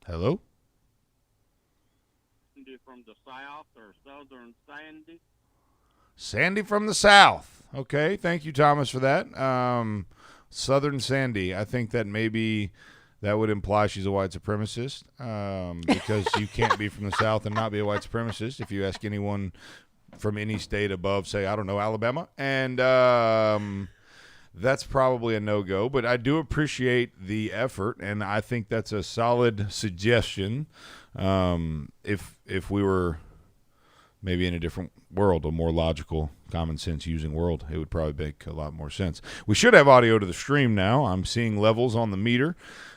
Hello? From the south or southern Sandy. Sandy from the south. Okay, thank you, Thomas, for that. Southern Sandy. I think that maybe that would imply she's a white supremacist because you can't be from the south and not be a white supremacist if you ask anyone from any state above, say, I don't know, Alabama. And that's probably a no-go. But I do appreciate the effort, and I think that's a solid suggestion. If we were maybe in a different world, a more logical, common sense using world, it would probably make a lot more sense. We should have audio to the stream now. I'm seeing levels on the meter,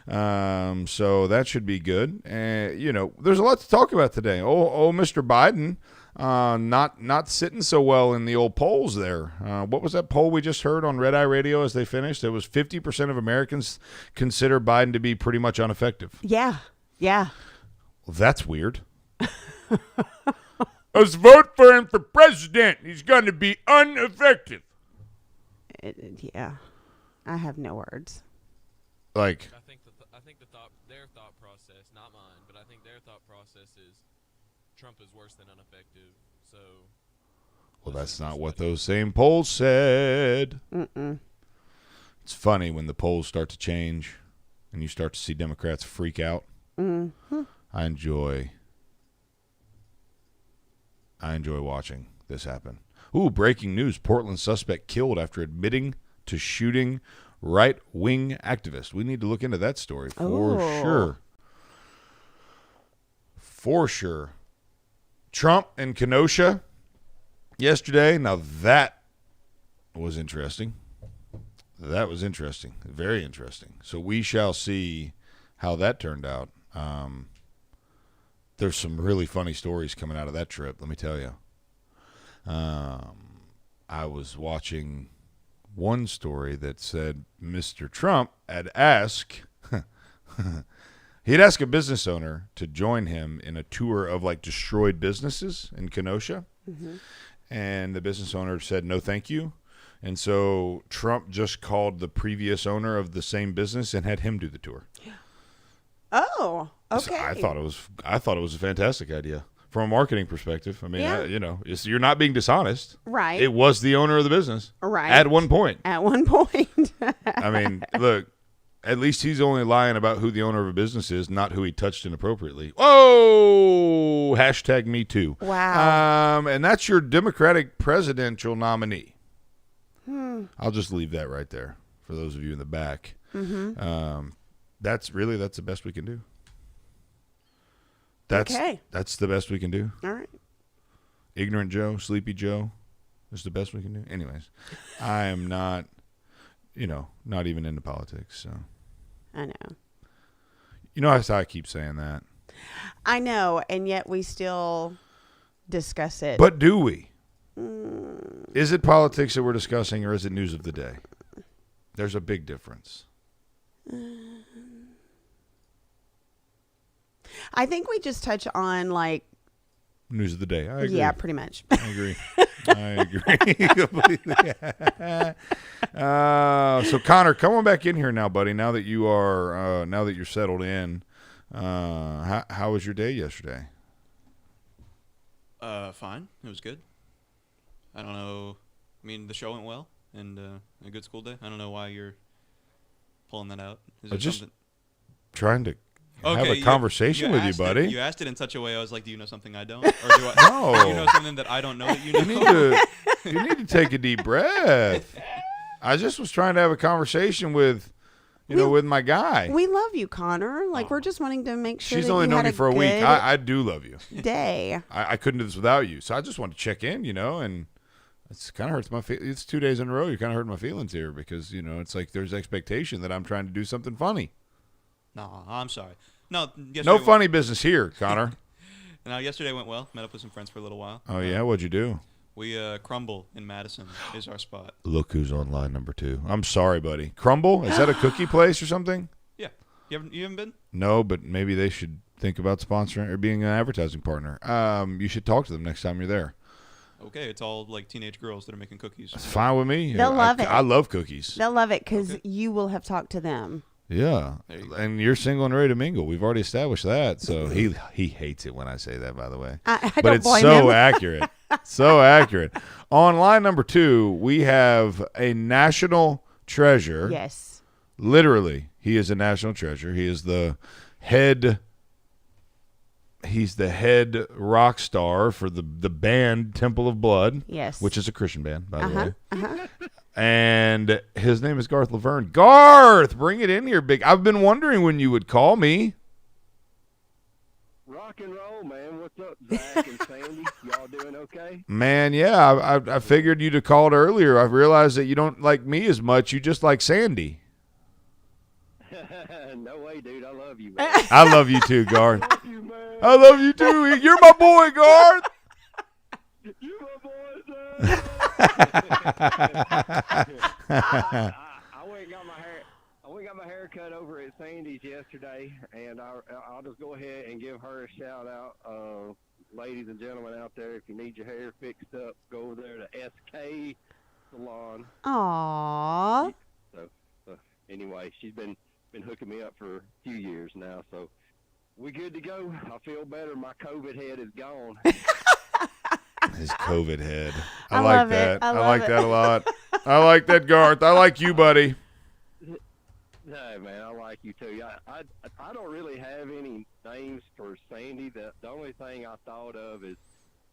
so that should be good. There's a lot to talk about today. Mr. Biden, not sitting so well in the old polls there. What was that poll we just heard on Red Eye Radio as they finished? It was 50% of Americans consider Biden to be pretty much ineffective. Yeah. Well, that's weird. Let's vote for him for president. He's going to be ineffective. Yeah. I have no words. Like, I think their thought process, not mine, but I think their thought process is Trump is worse than ineffective. So, well, that's not what those same polls said. Mm-mm. It's funny when the polls start to change and you start to see Democrats freak out. Mm-hmm. I enjoy watching this happen. Ooh, breaking news. Portland suspect killed after admitting to shooting right-wing activist. We need to look into that story for sure. For sure. Trump and Kenosha yesterday. Now that was interesting. That was interesting. Very interesting. So we shall see how that turned out. There's some really funny stories coming out of that trip, let me tell you. I was watching one story that said Mr. Trump had asked he'd ask a business owner to join him in a tour of like destroyed businesses in Kenosha. Mm-hmm. And the business owner said no thank you. And so Trump just called the previous owner of the same business and had him do the tour. Oh, okay. So I thought it was a fantastic idea from a marketing perspective. I mean, you're not being dishonest. Right. It was the owner of the business. Right. At one point. I mean, look, at least he's only lying about who the owner of a business is, not who he touched inappropriately. Whoa! Hashtag me too. Wow. And that's your Democratic presidential nominee. I'll just leave that right there for those of you in the back. Mm-hmm. That's the best we can do. That's the best we can do. All right. Ignorant Joe, Sleepy Joe is the best we can do. Anyways, I am not even into politics. So I know. You know how I keep saying that. I know, and yet we still discuss it. But do we? Is it politics that we're discussing, or is it news of the day? There's a big difference. I think we just touch on like news of the day. I agree. Yeah, pretty much. I agree. Completely. So Connor, come on back in here now, buddy. Now that you're settled in, how was your day yesterday? Fine. It was good. I don't know. I mean, the show went well, and a good school day. I don't know why you're pulling that out. Is there just something? Trying to have a conversation with you, buddy. You asked it in such a way I was like, do you know something I don't? Or do I? No. Do you know something that I don't know that you know? You need to take a deep breath. I just was trying to have a conversation with my guy. We love you, Connor. Like, we're just wanting to make sure She's that only you known had you for a week. I do love you. Day. I couldn't do this without you. So I just wanted to check in, and it's kind of hurts my feelings. It's 2 days in a row. You're kind of hurting my feelings here because, it's like there's expectation that I'm trying to do something funny. No, I'm sorry. No funny business here, Connor. No, yesterday went well. Met up with some friends for a little while. Oh, yeah? What'd you do? We Crumble in Madison is our spot. Look who's on line number 2. I'm sorry, buddy. Crumble? Is that a cookie place or something? Yeah. You haven't been? No, but maybe they should think about sponsoring or being an advertising partner. You should talk to them next time you're there. Okay, it's all like teenage girls that are making cookies. That's fine with me. They'll love it. I love cookies. They'll love it because you will have talked to them. Yeah, There you go. and you're single and ready to mingle. We've already established that. So he hates it when I say that, by the way. I But don't it's blame so him. accurate. So accurate. On line number 2, we have a national treasure. Yes. Literally, he is a national treasure. He is the head. He's the head rock star for the band Temple of Blood. Yes. Which is a Christian band, by the way. Uh-huh. And his name is Garth Laverne. Garth, bring it in here, big. I've been wondering when you would call me. Rock and roll, man. What's up, Zach and Sandy? Y'all doing okay? Man, yeah, I figured you'd have called earlier. I realized that you don't like me as much. You just like Sandy. No way, dude. I love you, man. I love you too, Garth. Love you, man. I love you too. You're my boy, Garth. You my boy, Zach. I went and got my hair. I went and got my hair cut over at Sandy's yesterday, and I'll just go ahead and give her a shout out. Ladies and gentlemen out there, if you need your hair fixed up, go over there to SK Salon. Aww. So anyway, she's been hooking me up for a few years now, so we good to go. I feel better. My COVID head is gone. His COVID head. I like love it. that. I I love like it. that a lot. I like that, Garth. I like you, buddy. Hey, man, I like you too. I don't really have any names for Sandy. The only thing I thought of is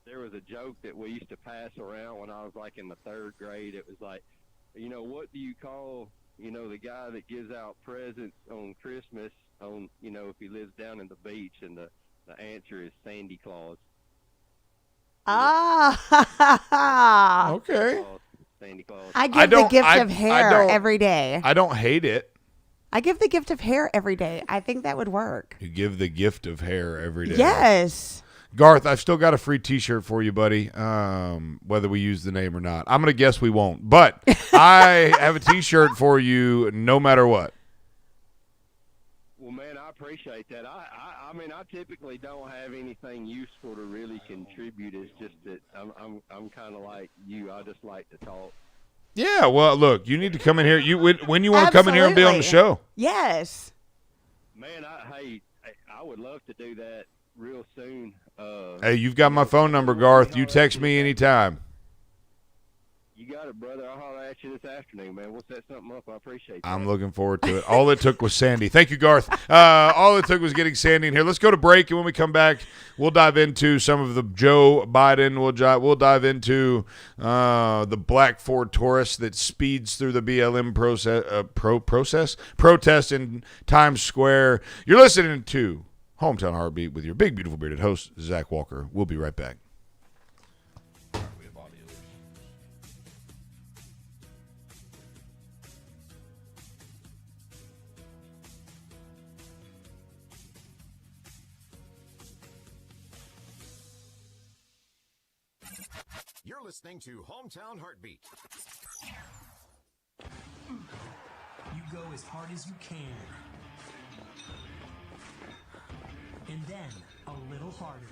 there was a joke that we used to pass around when I was like in the 3rd grade. It was like, what do you call, the guy that gives out presents on Christmas on, if he lives down in the beach? And the answer is Sandy Claus. Ah. Okay. Sandy Claus. I I give the don't- gift I- of I hair don't- every day. I don't hate it. I give the gift of hair every day. I think that would work. You give the gift of hair every day. Yes. Garth, I've still got a free T-shirt for you, buddy. Whether we use the name or not, I'm gonna guess we won't. But I have a T-shirt for you, no matter what. Well, man, I appreciate that. I mean, I typically don't have anything useful to really contribute. It's just that I'm kind of like you. I just like to talk. Yeah. Well, look, you need to come in here. When you want to come in here and be on the Absolutely. show. Yes. Man, I would love to do that real soon. Hey, you've got my phone number, Garth. You text me anytime. You got it, brother. I'll holler at you this afternoon, man. We'll set something up. I appreciate that. I'm looking forward to it. All it took was Sandy. Thank you, Garth. All it took was getting Sandy in here. Let's go to break, and when we come back, we'll dive into some of the Joe Biden. We'll dive into the black Ford Taurus that speeds through the BLM protest in Times Square. You're listening to Hometown Heartbeat with your big, beautiful bearded host, Zach Walker. We'll be right back. You're listening to Hometown Heartbeat. You go as hard as you can. And then a little harder.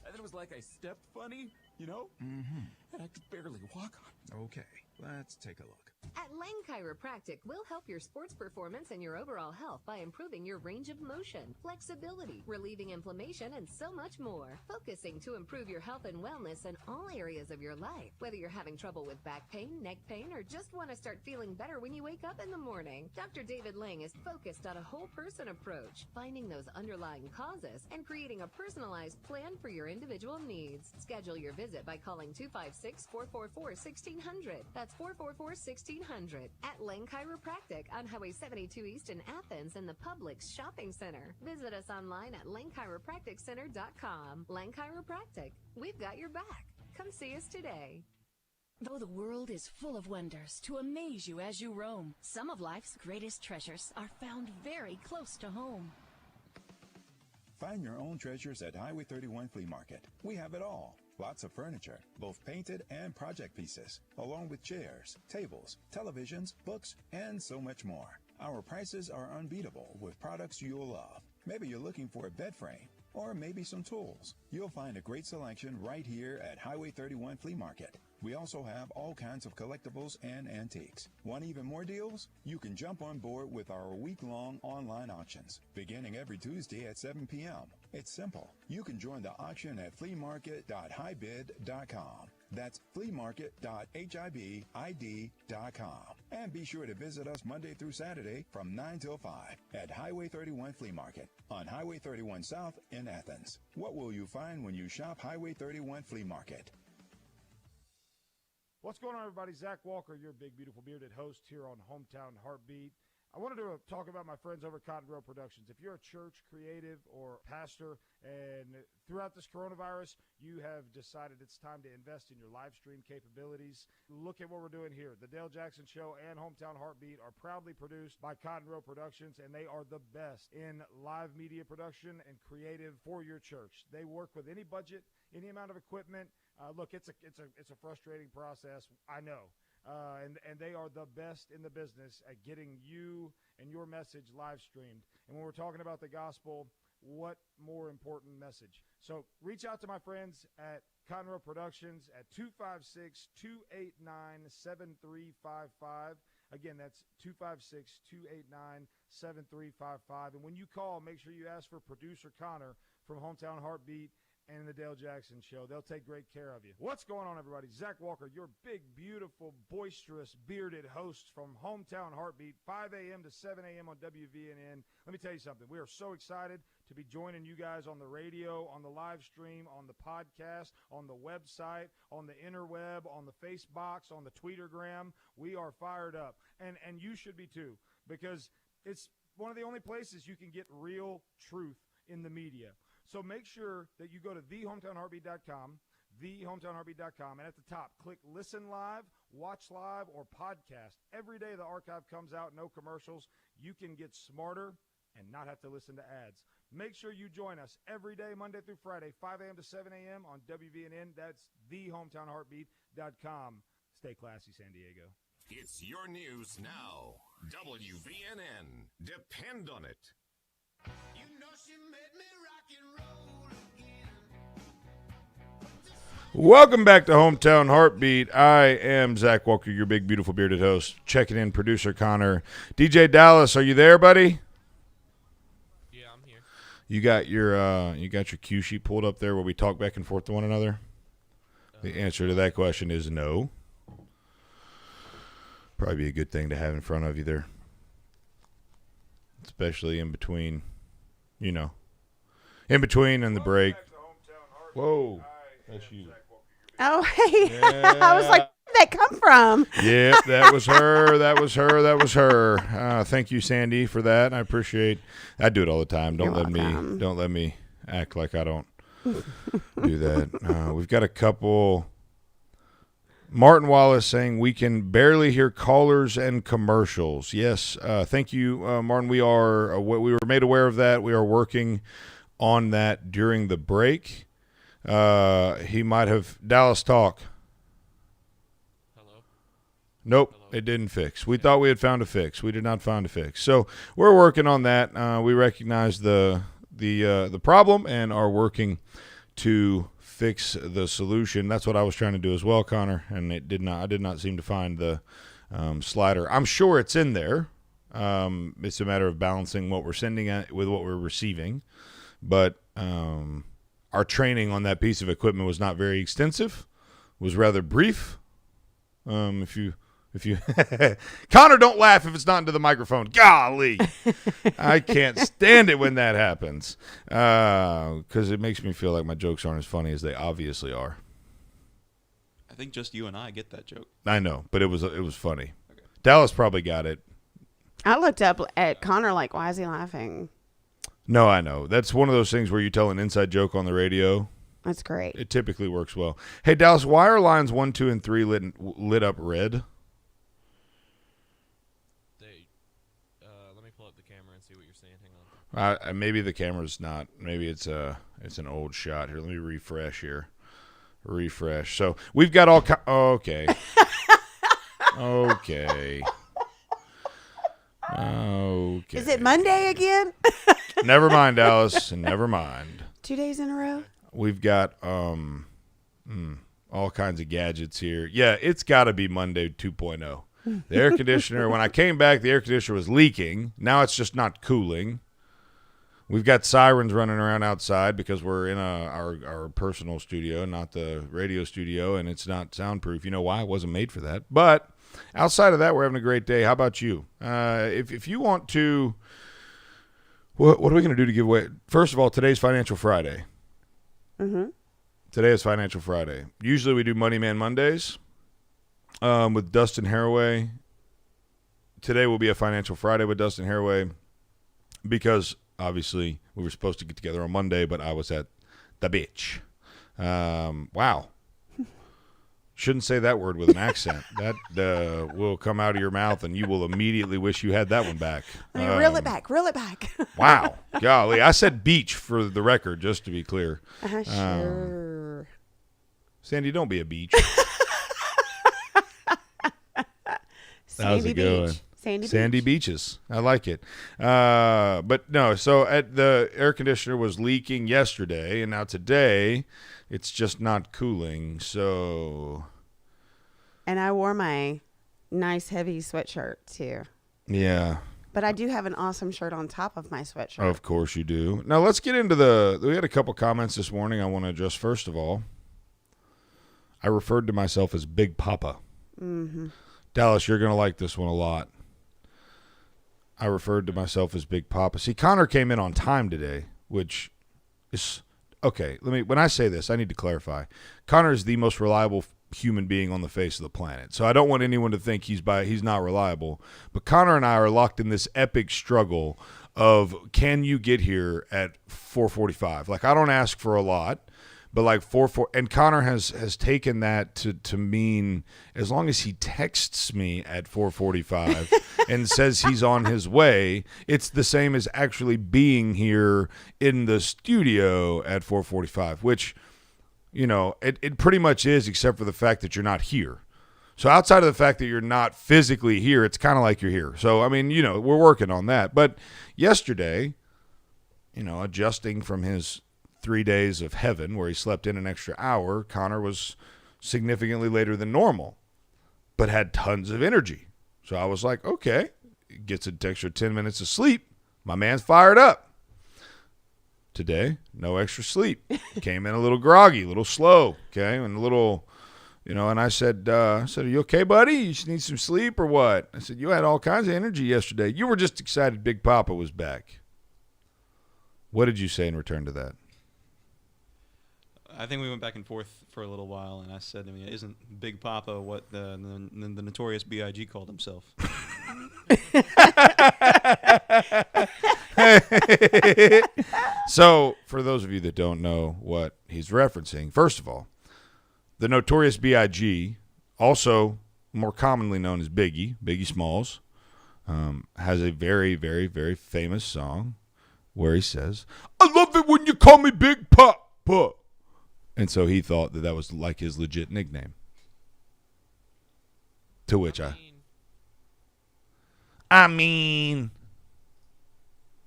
And then it was like I stepped funny, you know? Mm-hmm. And I could barely walk on. Okay, let's take a look. At Lang Chiropractic, we'll help your sports performance and your overall health by improving your range of motion, flexibility, relieving inflammation, and so much more. Focusing to improve your health and wellness in all areas of your life. Whether you're having trouble with back pain, neck pain, or just want to start feeling better when you wake up in the morning, Dr. David Lang is focused on a whole person approach, finding those underlying causes and creating a personalized plan for your individual needs. Schedule your visit by calling 256-444-1600. That's 444-1600 at Lang Chiropractic on Highway 72 East in Athens in the Publix Shopping Center. Visit us online at langchiropracticcenter.com. Lang Chiropractic, we've got your back. Come see us today. Though the world is full of wonders to amaze you as you roam, some of life's greatest treasures are found very close to home. Find your own treasures at Highway 31 Flea Market. We have it all. Lots of furniture, both painted and project pieces, along with chairs, tables, televisions, books, and so much more. Our prices are unbeatable with products you'll love. Maybe you're looking for a bed frame, or maybe some tools. You'll find a great selection right here at Highway 31 Flea Market. We also have all kinds of collectibles and antiques. Want even more deals? You can jump on board with our week-long online auctions, beginning every Tuesday at 7 p.m. It's simple. You can join the auction at fleamarket.highbid.com. That's fleamarket.hibid.com. And be sure to visit us Monday through Saturday from 9 till 5 at Highway 31 Flea Market on Highway 31 South in Athens. What will you find when you shop Highway 31 Flea Market? What's going on, everybody? Zach Walker, your big, beautiful, bearded host here on Hometown Heartbeat. I wanted to talk about my friends over at Cotton Grow Productions. If you're a church, creative, or pastor, and throughout this coronavirus, you have decided it's time to invest in your live stream capabilities, look at what we're doing here. The Dale Jackson Show and Hometown Heartbeat are proudly produced by Cotton Grow Productions, and they are the best in live media production and creative for your church. They work with any budget, any amount of equipment. Look, it's a frustrating process, I know, and they are the best in the business at getting you and your message live streamed. And when we're talking about the gospel, what more important message? So reach out to my friends at Conroe Productions at 256-289-7355. Again, that's 256-289-7355. And when you call, make sure you ask for producer Connor from Hometown Heartbeat and the Dale Jackson Show. They'll take great care of you. What's going on, everybody? Zach Walker, your big, beautiful, boisterous, bearded host from Hometown Heartbeat, 5 a.m. to 7 a.m. on WVNN. Let me tell you something. We are so excited to be joining you guys on the radio, on the live stream, on the podcast, on the website, on the interweb, on the Facebox, on the Tweetergram. We are fired up. And you should be too, because it's one of the only places you can get real truth in the media. So make sure that you go to thehometownheartbeat.com, thehometownheartbeat.com, and at the top, click Listen Live, Watch Live, or Podcast. Every day the archive comes out, no commercials. You can get smarter and not have to listen to ads. Make sure you join us every day, Monday through Friday, 5 a.m. to 7 a.m. on WVNN. That's thehometownheartbeat.com. Stay classy, San Diego. It's your news now. WVNN. Depend on it. You know she made me rock and roll again. Welcome back to Hometown Heartbeat. I am Zach Walker, your big, beautiful, bearded host. Checking in, producer Connor. DJ Dallas, are you there, buddy? Yeah, I'm here. You got your cue sheet pulled up there where we talk back and forth to one another? The answer to that question is no. Probably be a good thing to have in front of you there. Especially in between, in between and the break. Whoa, that's you. Oh, hey. Yeah. I was like, where did that come from? Yeah, that was her. That was her. Thank you, Sandy, for that. I appreciate. I do it all the time. Don't let me act like I don't do that. We've got a couple. Martin Wallace saying we can barely hear callers and commercials. Yes, thank you, Martin. We were made aware of that. We are working on that during the break. He might have Dallas talk. Hello. Nope, Hello. It didn't fix. We thought we had found a fix. We did not find a fix. So we're working on that. We recognize the problem and are working to fix the solution. That's what I was trying to do as well, Connor, and I did not seem to find the slider. I'm sure it's in there. It's a matter of balancing what we're sending with what we're receiving, but our training on that piece of equipment was not very extensive, was rather brief. If you Connor, don't laugh if it's not into the microphone. Golly, I can't stand it when that happens, because it makes me feel like my jokes aren't as funny as they obviously are. I think just you and I get that joke. I know, but it was funny. Okay. Dallas probably got it. I looked up at Connor like, why is he laughing? No, I know. That's one of those things where you tell an inside joke on the radio. That's great. It typically works well. Hey, Dallas, why are lines 1, 2, and 3 lit up red? Let me pull up the camera and see what you're saying. Hang on. Maybe the camera's not. Maybe it's an old shot here. Let me refresh here. Refresh. So we've got all. Okay. Okay. Okay. Is it Monday again? Never mind, Dallas. Never mind. 2 days in a row? We've got all kinds of gadgets here. Yeah, it's got to be Monday 2.0. The air conditioner, when I came back, the air conditioner was leaking. Now it's just not cooling. We've got sirens running around outside because we're in our personal studio, not the radio studio, and it's not soundproof. You know why? It wasn't made for that. But outside of that, we're having a great day. How about you? If you want to, what are we going to do to give away? First of all, today's Financial Friday. Mm-hmm. Today is Financial Friday. Usually we do Money Man Mondays with Dustin Haraway. Today will be a Financial Friday with Dustin Haraway because obviously we were supposed to get together on Monday, but I was at the beach. Wow. Shouldn't say that word with an accent. That will come out of your mouth, and you will immediately wish you had that one back. Reel it back. Reel it back. Wow. Golly. I said beach for the record, just to be clear. Sure. Sandy, don't be a beach. Sandy Beach. Sandy Beaches. I like it. But no, so the air conditioner was leaking yesterday, and now today it's just not cooling. So. And I wore my nice heavy sweatshirt too. Yeah. But I do have an awesome shirt on top of my sweatshirt. Of course you do. Now let's get into we had a couple comments this morning I want to address. First of all, I referred to myself as Big Papa. Mm-hmm. Dallas, you're going to like this one a lot. I referred to myself as Big Papa. See, Connor came in on time today, which is okay. When I say this, I need to clarify. Connor is the most reliable human being on the face of the planet. So I don't want anyone to think he's not reliable. But Connor and I are locked in this epic struggle of, can you get here at 4:45? Like, I don't ask for a lot. But like 4:40, and Connor has taken that to mean as long as he texts me at 4:45 and says he's on his way, it's the same as actually being here in the studio at 4:45, which, you know, it pretty much is, except for the fact that you're not here. So outside of the fact that you're not physically here, it's kind of like you're here. So, I mean, you know, we're working on that. But yesterday, you know, adjusting from his 3 days of heaven where he slept in an extra hour, Connor was significantly later than normal, but had tons of energy. So I was like, okay, gets an extra 10 minutes of sleep. My man's fired up. Today, no extra sleep. Came in a little groggy, a little slow, okay, and a little, you know, and I said, are you okay, buddy? You just need some sleep or what? I said, you had all kinds of energy yesterday. You were just excited Big Papa was back. What did you say in return to that? I think we went back and forth for a little while, and I said, I mean, isn't Big Papa what the Notorious B.I.G. called himself? So, for those of you that don't know what he's referencing, first of all, the Notorious B.I.G., also more commonly known as Biggie Smalls, has a very, very, very famous song where he says, I love it when you call me Big Papa. And so he thought that was like his legit nickname. To which I mean,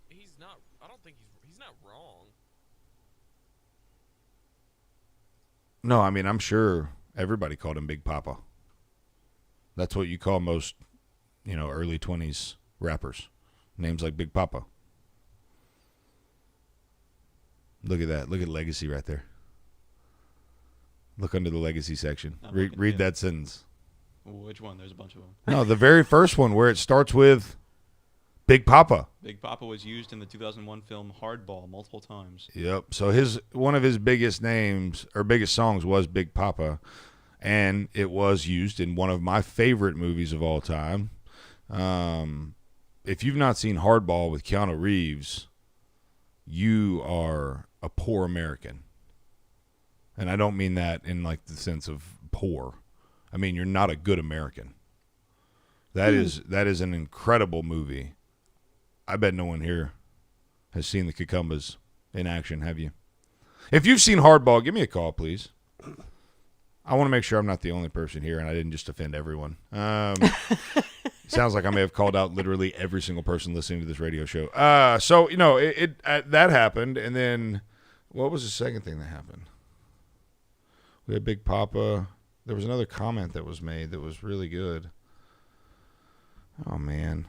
he's not. I don't think he's not wrong. No, I mean, I'm sure everybody called him Big Papa. That's what you call most, you know, early 20s rappers. Names like Big Papa. Look at that. Look at Legacy right there. Look under the Legacy section. Read that sentence. Which one? There's a bunch of them. No, the very first one where it starts with Big Papa. Big Papa was used in the 2001 film Hardball multiple times. Yep. So one of his biggest names or biggest songs was Big Papa, and it was used in one of my favorite movies of all time. If you've not seen Hardball with Keanu Reeves, you are a poor American. And I don't mean that in like the sense of poor. I mean, you're not a good American. That is an incredible movie. I bet no one here has seen the Cucumbas in action, have you? If you've seen Hardball, give me a call, please. I want to make sure I'm not the only person here and I didn't just offend everyone. Sounds like I may have called out literally every single person listening to this radio show. So, you know, that happened, and then what was the second thing that happened? We had Big Papa. There was another comment that was made that was really good. Oh, man.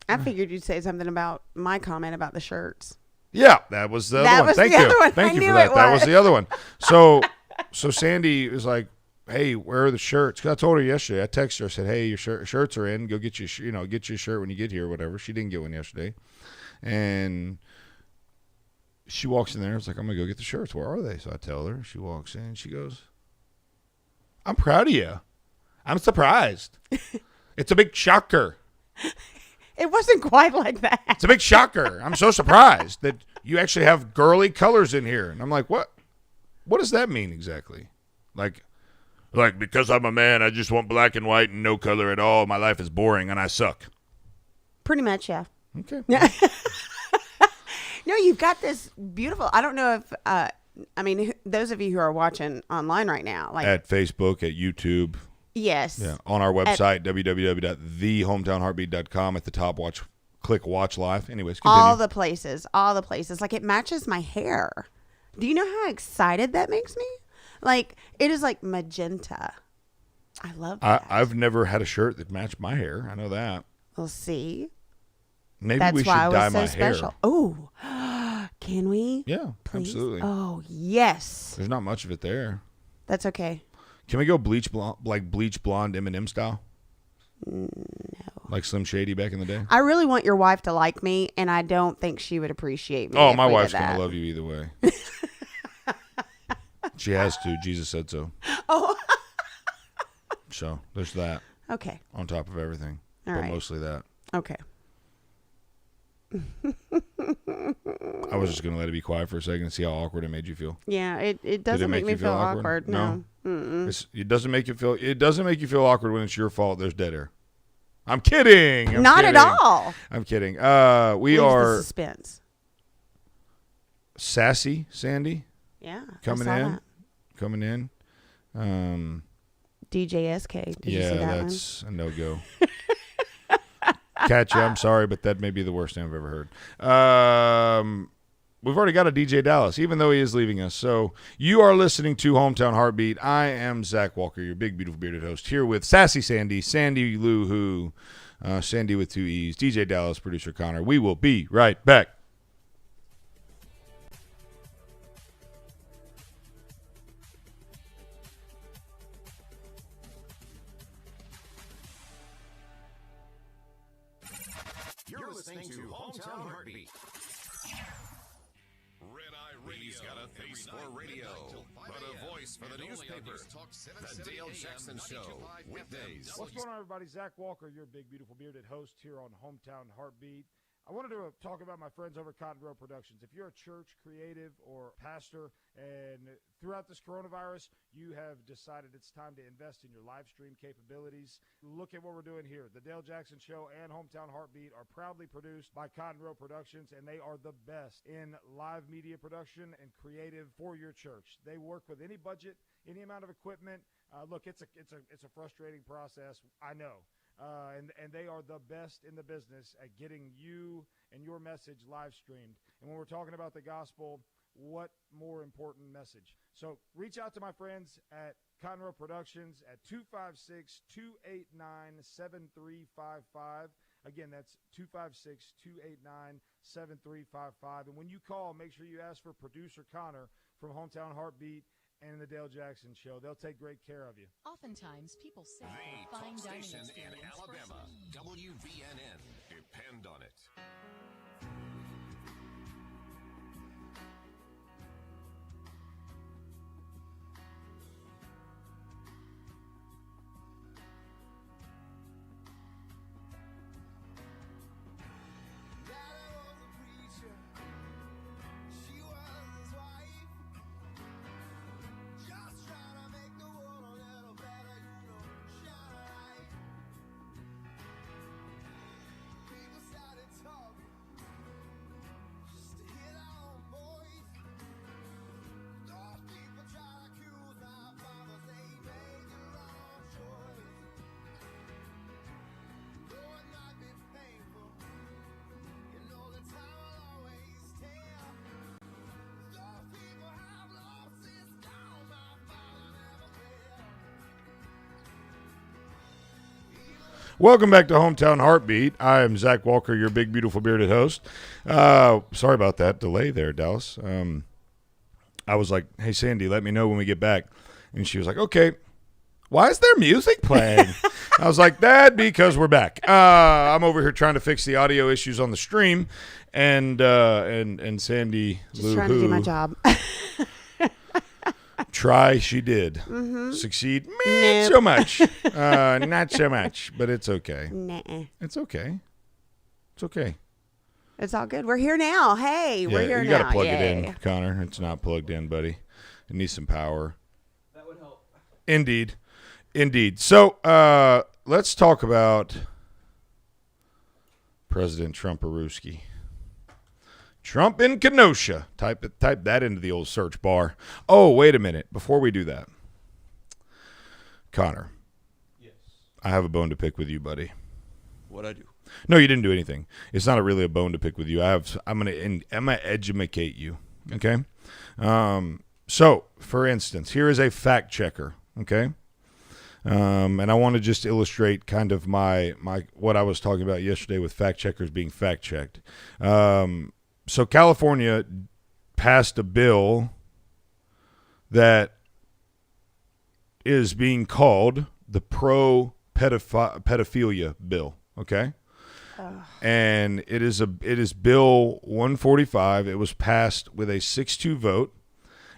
I figured you'd say something about my comment about the shirts. Yeah, that was the That other one. was Thank the you. other one. Thank I you knew for that. it That was was. the other one. So Sandy was like, "Hey, where are the shirts?" 'Cause I told her yesterday. I texted her. I said, "Hey, your shirts are in. Go get your get your shirt when you get here, or whatever." She didn't get one yesterday, and she walks in there. It's like, "I'm gonna go get the shirts. Where are they?" So I tell her. She walks in. She goes, "I'm proud of you. I'm surprised. It's a big shocker." It wasn't quite like that. It's a big shocker. I'm so surprised that you actually have girly colors in here. And I'm like, what? What does that mean exactly? Like because I'm a man, I just want black and white and no color at all. My life is boring and I suck. Pretty much, yeah. Okay. No, you've got this beautiful. I don't know if those of you who are watching online right now, like At Facebook, at YouTube. yes, Yeah. On our website, www.thehometownheartbeat.com. At the top, click watch live. Anyways, continue. all the places. Like it matches my hair. Do you know how excited that makes me? Like it is like magenta. I love that. I've never had a shirt that matched my hair. I know that. We'll see. Maybe That's we should why I was dye so my special. hair. Oh, can we? Yeah, Please? absolutely. Oh, yes. There's not much of it there. That's okay. Can we go bleach blonde Eminem style? No. Like Slim Shady back in the day? I really want your wife to like me, and I don't think she would appreciate me. Oh, if my we did wife's going that. to love you either way. She has to. Jesus said so. Oh. So there's that. Okay. On top of everything. All but right. mostly that. Okay. I was just going to let it be quiet for a second and see how awkward it made you feel. Yeah, it Did doesn't make me feel awkward. No. Mm-mm. It doesn't make you feel awkward when it's your fault. There's dead air. I'm kidding. I'm Not kidding. at all. I'm kidding. We Leaves are the suspense. Sassy Sandy. Yeah. Coming I saw in. that. Coming in. DJ SK. Did you Yeah, see that that's a no-go. Katya, I'm sorry, but that may be the worst thing I've ever heard. We've already got a DJ Dallas, even though he is leaving us. So you are listening to Hometown Heartbeat. I am Zach Walker, your big, beautiful, bearded host, here with Sassy Sandy, Sandy Lou Who, Sandy with 2 E's, DJ Dallas, producer Connor. We will be right back. You're listening to Hometown Heartbeat. Red Eye Radio's got a face for radio, but a voice for the newspaper. The Dale Jackson Show, weekdays. What's going on, everybody? Zach Walker, your big, beautiful, bearded host here on Hometown Heartbeat. I wanted to talk about my friends over at Cotton Grove Productions. If you're a church, creative, or pastor, and throughout this coronavirus, you have decided it's time to invest in your live stream capabilities, look at what we're doing here. The Dale Jackson Show and Hometown Heartbeat are proudly produced by Cotton Grove Productions, and they are the best in live media production and creative for your church. They work with any budget, any amount of equipment. Look, it's a frustrating process, I know. And they are the best in the business at getting you and your message live streamed. And when we're talking about the gospel, what more important message? So reach out to my friends at Conroe Productions at 256-289-7355. Again, that's 256-289-7355. And when you call, make sure you ask for producer Connor from Hometown Heartbeat and the Dale Jackson Show. They'll take great care of you. Oftentimes, people say The fine top dining station in experience Alabama, WVNN. Depend on it. People started talking. Welcome back to Hometown Heartbeat. I am Zach Walker, your big, beautiful, bearded host. Sorry about that delay there, Dallas. I was like, hey, Sandy, let me know when we get back. And she was like, okay. Why is there music playing? I was like, that because we're back. I'm over here trying to fix the audio issues on the stream, and Sandy Just trying to do my job. Try, she did. Mm-hmm. Succeed, Nope. so much. Not so much, but it's okay. Nuh-uh. It's okay. It's okay. It's all good. We're here now. Hey, we're here you now. gotta plug it Yay. in, Connor. It's not plugged in, buddy. It needs some power. That would help. Indeed. So let's talk about President Trump-a-rooski. Trump in Kenosha. Type that into the old search bar. Oh, wait a minute. Before we do that, Connor. Yes. I have a bone to pick with you, buddy. What'd I do? No, you didn't do anything. It's not really a bone to pick with you. I'm gonna educate you. Okay. So, for instance, here is a fact checker. Okay. And I want to just illustrate kind of my what I was talking about yesterday with fact checkers being fact checked. So California passed a bill that is being called the pro-pedophilia bill. Okay. And it is Bill 145. It was passed with a 6-2 vote.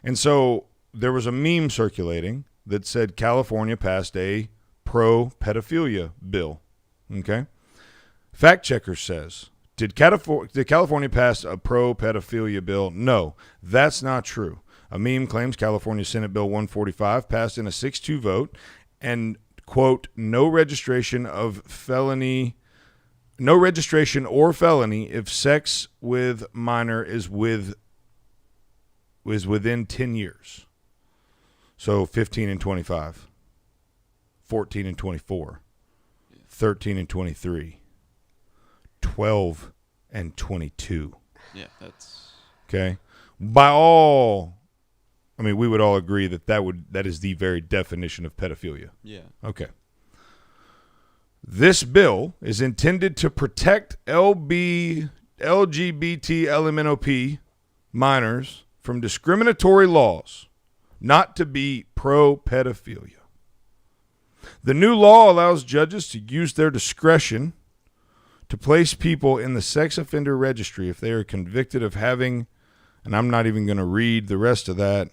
And so there was a meme circulating that said California passed a pro-pedophilia bill. Okay? Fact checker says, did California pass a pro-pedophilia bill? No, that's not true. A meme claims California Senate Bill 145 passed in a 6-2 vote and, quote, no registration or felony if sex with minor is within 10 years. So 15 and 25, 14 and 24, 13 and 23, 12 and 22. Yeah, that's okay. By all, I mean, we would all agree that is the very definition of pedophilia. Yeah. Okay. This bill is intended to protect LGBT LMNOP minors from discriminatory laws, not to be pro-pedophilia. The new law allows judges to use their discretion to place people in the sex offender registry if they are convicted of having, and I'm not even going to read the rest of that,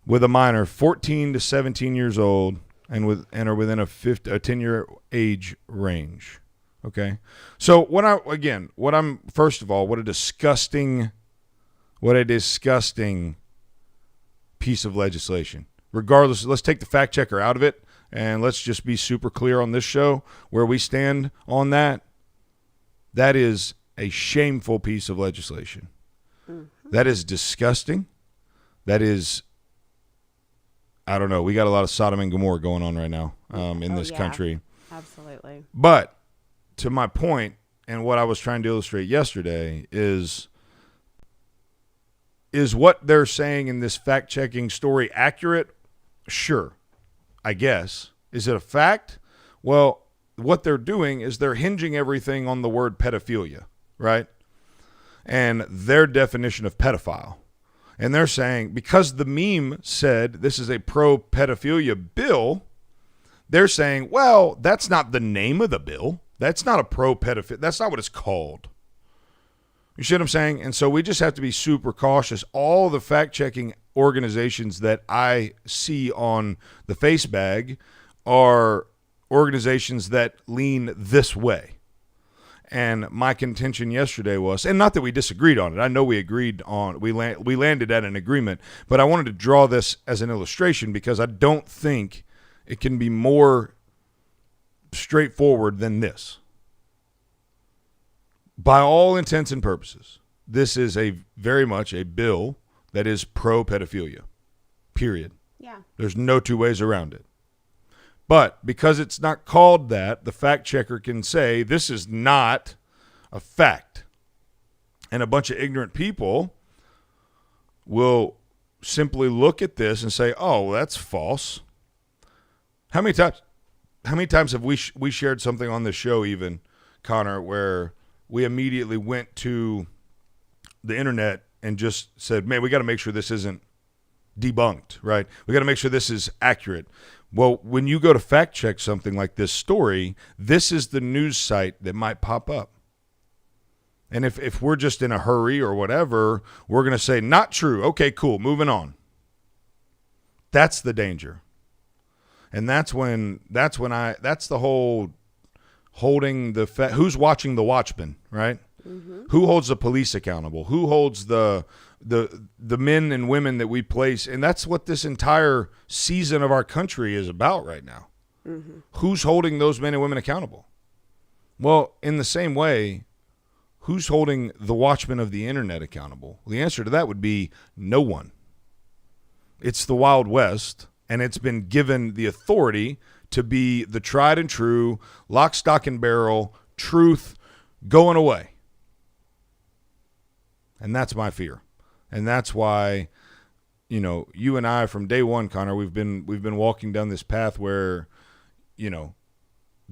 with a minor 14 to 17 years old and are within a 10-year age range. Okay? So what a disgusting piece of legislation. Regardless, let's take the fact checker out of it and let's just be super clear on this show where we stand on that. That is a shameful piece of legislation. Mm-hmm. That is disgusting. That is, I don't know. We got a lot of Sodom and Gomorrah going on right now in this country. Absolutely. But to my point and what I was trying to illustrate yesterday is what they're saying in this fact-checking story accurate? Sure, I guess. Is it a fact? Well, what they're doing is they're hinging everything on the word pedophilia, right? And their definition of pedophile. And they're saying, because the meme said this is a pro-pedophilia bill, they're saying, well, that's not the name of the bill. That's not a pro-pedophilia. That's not what it's called. You see what I'm saying? And so we just have to be super cautious. All the fact-checking organizations that I see on the face bag are organizations that lean this way. And my contention yesterday was, and not that we disagreed on it. I know we agreed on, we landed at an agreement, but I wanted to draw this as an illustration because I don't think it can be more straightforward than this. By all intents and purposes, this is very much a bill that is pro-pedophilia, period. Yeah. There's no two ways around it. But because it's not called that, the fact checker can say this is not a fact. And a bunch of ignorant people will simply look at this and say, oh, that's false. How many times have we shared something on this show, even Connor, where we immediately went to the internet and just said, man, we got to make sure this isn't debunked, right? We got to make sure this is accurate. Well, when you go to fact check something like this story, this is the news site that might pop up. And if we're just in a hurry or whatever, we're going to say, not true. Okay, cool. Moving on. That's the danger. And that's the whole holding who's watching the watchman, right? Mm-hmm. Who holds the police accountable? Who holds the men and women that we place? And that's what this entire season of our country is about right now. Mm-hmm. Who's holding those men and women accountable? Well, in the same way, who's holding the watchmen of the internet accountable? The answer to that would be no one. It's the Wild West, and it's been given the authority to be the tried and true, lock, stock, and barrel, truth going away. And that's my fear. And that's why, you and I from day one, Connor, we've been walking down this path where, the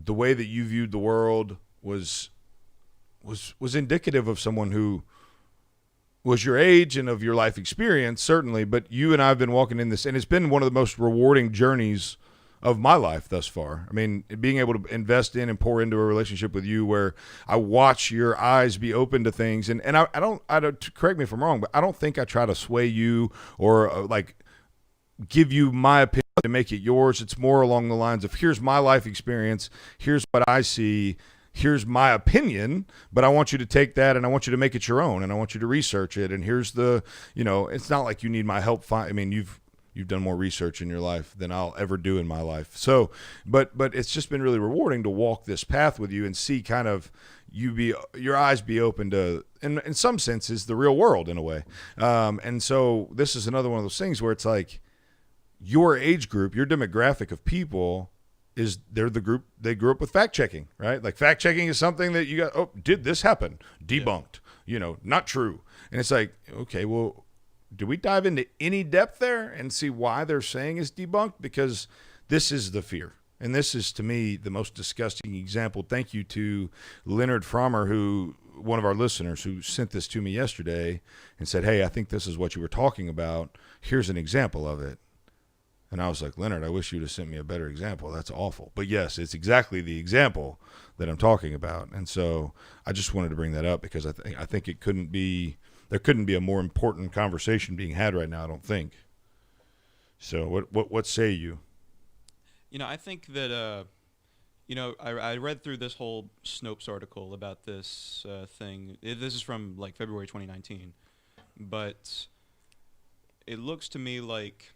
way that you viewed the world was indicative of someone who was your age and of your life experience, certainly, but you and I have been walking in this, and it's been one of the most rewarding journeys of my life thus far. I mean, being able to invest in and pour into a relationship with you where I watch your eyes be open to things, and I don't, correct me if I'm wrong, but I don't think I try to sway you or give you my opinion to make it yours. It's more along the lines of, here's my life experience, here's what I see, here's my opinion, but I want you to take that and I want you to make it your own, and I want you to research it, and here's the, it's not like you need my help. You've done more research in your life than I'll ever do in my life. So, but it's just been really rewarding to walk this path with you and see kind of your eyes be open to, in some senses, the real world in a way. And so this is another one of those things where it's like your age group, your demographic of people they're the group, they grew up with fact checking, right? Like fact checking is something that you got, did this happen? Debunked, not true. And it's like, okay, well, do we dive into any depth there and see why they're saying it's debunked? Because this is the fear. And this is, to me, the most disgusting example. Thank you to Leonard Frommer, one of our listeners, who sent this to me yesterday and said, hey, I think this is what you were talking about. Here's an example of it. And I was like, Leonard, I wish you'd have sent me a better example. That's awful. But yes, it's exactly the example that I'm talking about. And so I just wanted to bring that up because I think there couldn't be a more important conversation being had right now, I don't think. So what say you? I think that, I read through this whole Snopes article about this thing. This is from February 2019. But it looks to me like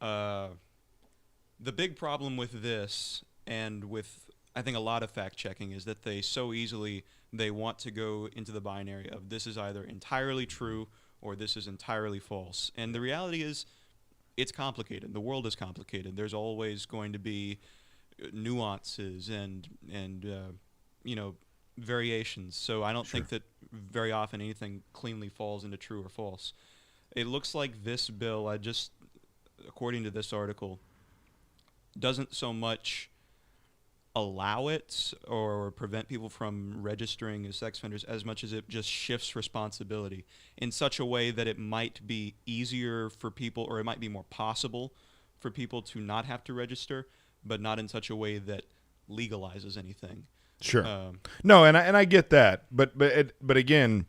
the big problem with this and with, I think, a lot of fact checking is that they want to go into the binary of this is either entirely true or this is entirely false. And the reality is it's complicated. The world is complicated. There's always going to be nuances and variations. So I don't think that very often anything cleanly falls into true or false. It looks like this bill, according to this article, doesn't so much allow it or prevent people from registering as sex offenders as much as it just shifts responsibility in such a way that it might be easier for people, or it might be more possible for people to not have to register, but not in such a way that legalizes anything. Sure. No, and I get that, but again,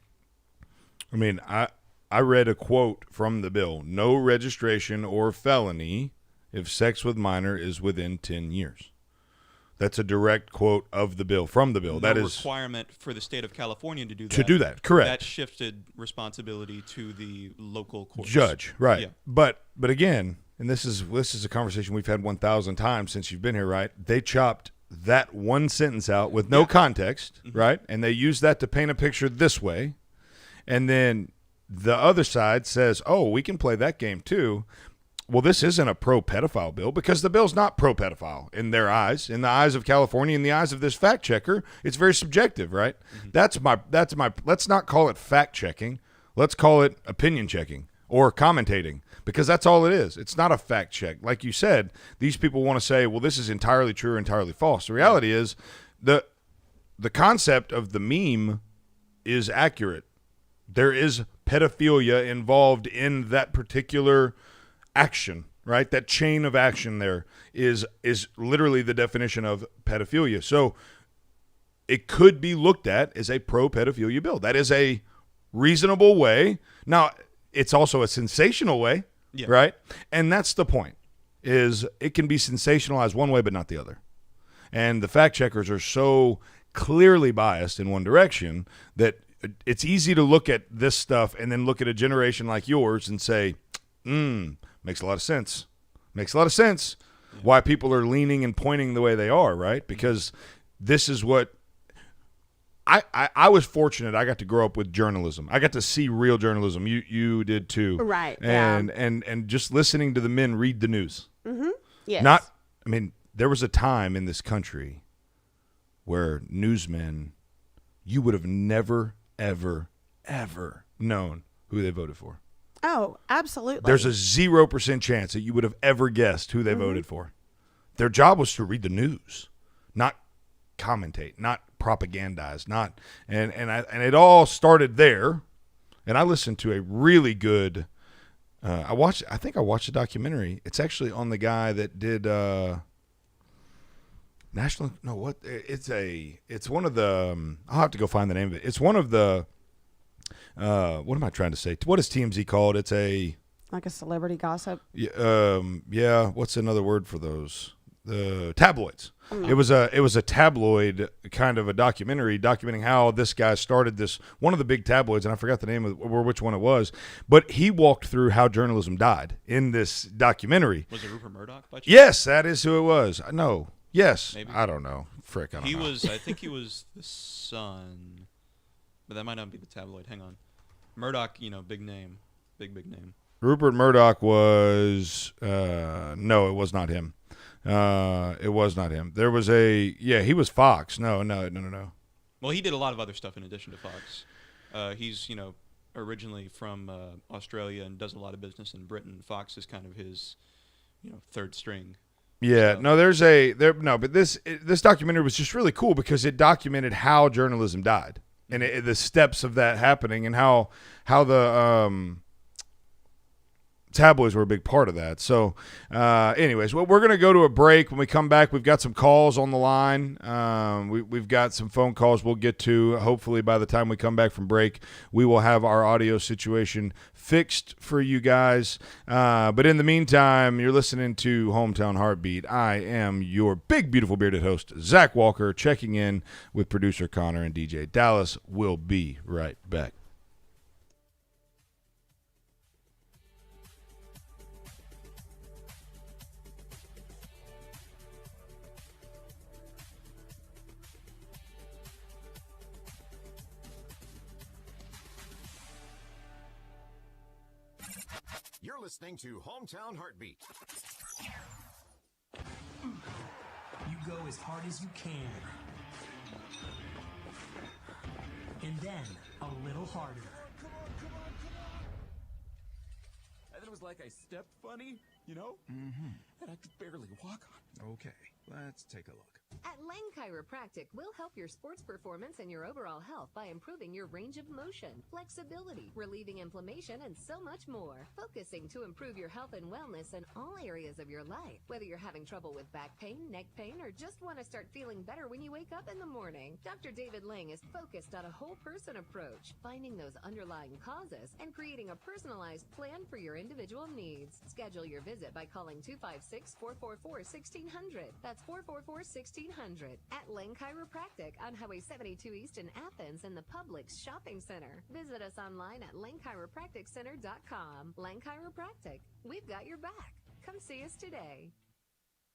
I mean, I read a quote from the bill: no registration or felony if sex with minor is within 10 years. That's a direct quote of the bill, from the bill. No that is requirement for the state of California to do that. To do that, correct. That shifted responsibility to the local courts. Judge, right. Yeah. But again, and this is a conversation we've had 1,000 times since you've been here, right? They chopped that one sentence out with no context, right? And they used that to paint a picture this way. And then the other side says, oh, we can play that game too. Well, this isn't a pro-pedophile bill because the bill's not pro-pedophile in their eyes, in the eyes of California, in the eyes of this fact checker. It's very subjective, right? Mm-hmm. That's my. Let's not call it fact checking. Let's call it opinion checking. or commentating, because that's all it is. It's not a fact check. Like you said, these people want to say, well, this is entirely true or entirely false. The reality is the concept of the meme is accurate. There is pedophilia involved in that particular action, right? That chain of action there is literally the definition of pedophilia. So it could be looked at as a pro-pedophilia bill. That is a reasonable way. Now, it's also a sensational way, right? And that's the point, is it can be sensationalized one way but not the other. And the fact checkers are so clearly biased in one direction that it's easy to look at this stuff and then look at a generation like yours and say, makes a lot of sense. Makes a lot of sense why people are leaning and pointing the way they are, right? Because this is what I was fortunate. I got to grow up with journalism. I got to see real journalism. You did too. Right. And just listening to the men read the news. Mm-hmm. Yes. There was a time in this country where newsmen, you would have never, ever, ever known who they voted for. Oh, absolutely. There's a 0% chance that you would have ever guessed who they voted for. Their job was to read the news, not commentate, not propagandize, and it all started there. And I listened to a really good. I think I watched a documentary. It's actually on the guy that did National. No, what? It's one of the. I'll have to go find the name of it. It's one of the. What am I trying to say? What is TMZ called? It's like a celebrity gossip. Yeah. What's another word for those? The tabloids. It was a tabloid kind of a documentary documenting how this guy started this, one of the big tabloids, and I forgot the name of which one it was, but he walked through how journalism died in this documentary. Was it Rupert Murdoch by chance? Yes, that is who it was. No. Yes. Maybe. I don't know. Frick, I don't know. I think he was the Sun, but that might not be the tabloid. Hang on. Murdoch, big name. Big name. Rupert Murdoch was, no, it was not him. It was not him. There was he was Fox. No. Well, he did a lot of other stuff in addition to Fox. He's, originally from Australia and does a lot of business in Britain. Fox is kind of his, third string. Yeah, so. But this documentary was just really cool because it documented how journalism died and the steps of that happening and how the tabloids were a big part of that. So anyways, we're going to go to a break. When we come back, we've got some calls on the line. We've got some phone calls we'll get to. Hopefully by the time we come back from break, we will have our audio situation fixed for you guys. But in the meantime, you're listening to Hometown Heartbeat. I am your big, beautiful, bearded host, Zach Walker, checking in with producer Connor and DJ Dallas. We'll be right back. You're listening to Hometown Heartbeat. You go as hard as you can. And then a little harder. And then it was like I stepped funny, Mm-hmm. And I could barely walk on. Okay, let's take a look. At Lang Chiropractic, we'll help your sports performance and your overall health by improving your range of motion, flexibility, relieving inflammation, and so much more. Focusing to improve your health and wellness in all areas of your life. Whether you're having trouble with back pain, neck pain, or just want to start feeling better when you wake up in the morning, Dr. David Lang is focused on a whole person approach, finding those underlying causes and creating a personalized plan for your individual needs. Schedule your visit by calling 256-444-1600. That's 444-1600. At Lang Chiropractic on Highway 72 East in Athens in the Publix Shopping Center. Visit us online at langchiropracticcenter.com. Lang Chiropractic, we've got your back. Come see us today.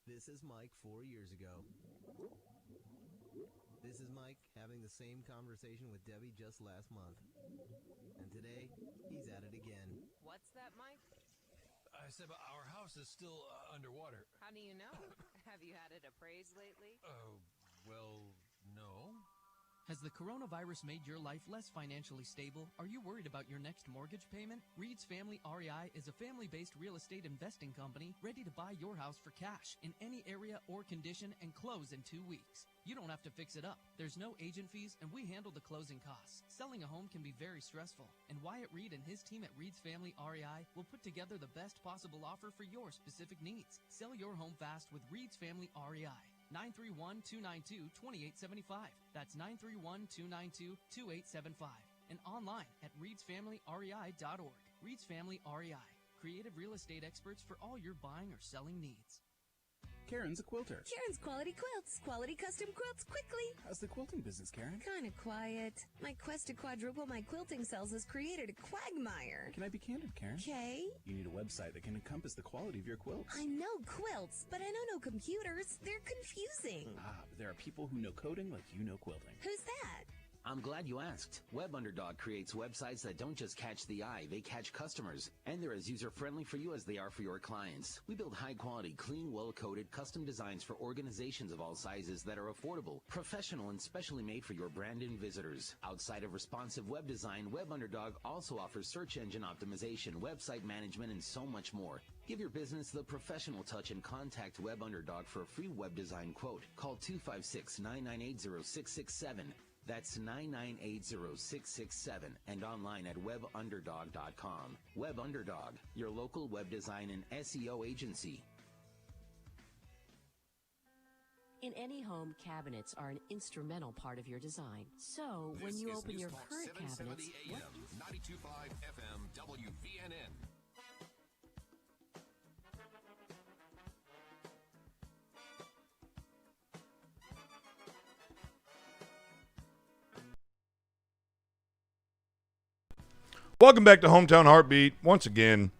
This is Mike 4 years ago. This is Mike having the same conversation with Debbie just last month. And today, he's at it again. What's that, Mike? I said, but our house is still underwater. How do you know? Have you had it appraised lately? Oh, well, no. Has the coronavirus made your life less financially stable? Are you worried about your next mortgage payment? Reed's Family REI is a family-based real estate investing company ready to buy your house for cash in any area or condition and close in 2 weeks. You don't have to fix it up. There's no agent fees, and we handle the closing costs. Selling a home can be very stressful, and Wyatt Reed and his team at Reed's Family REI will put together the best possible offer for your specific needs. Sell your home fast with Reed's Family REI. 931-292-2875. That's 931-292-2875. And online at reedsfamilyrei.org. Reed's Family REI. Creative real estate experts for all your buying or selling needs. Karen's a quilter. Karen's Quality Quilts. Quality custom quilts quickly. How's the quilting business, Karen? Kinda quiet. My quest to quadruple my quilting sales has created a quagmire. Can I be candid, Karen? Okay. You need a website that can encompass the quality of your quilts. I know quilts, but I know no computers. They're confusing. But there are people who know coding like you know quilting. Who's that? I'm glad you asked. WebUnderdog creates websites that don't just catch the eye, they catch customers. And they're as user-friendly for you as they are for your clients. We build high-quality, clean, well-coded, custom designs for organizations of all sizes that are affordable, professional, and specially made for your brand and visitors. Outside of responsive web design, WebUnderdog also offers search engine optimization, website management, and so much more. Give your business the professional touch and contact WebUnderdog for a free web design quote. Call 256-998-0667. That's 998-0667 and online at webunderdog.com. WebUnderdog, your local web design and SEO agency. In any home, cabinets are an instrumental part of your design. So, when you open your current cabinets, 92.5 FM WVNN. Welcome back to Hometown Heartbeat. Once again,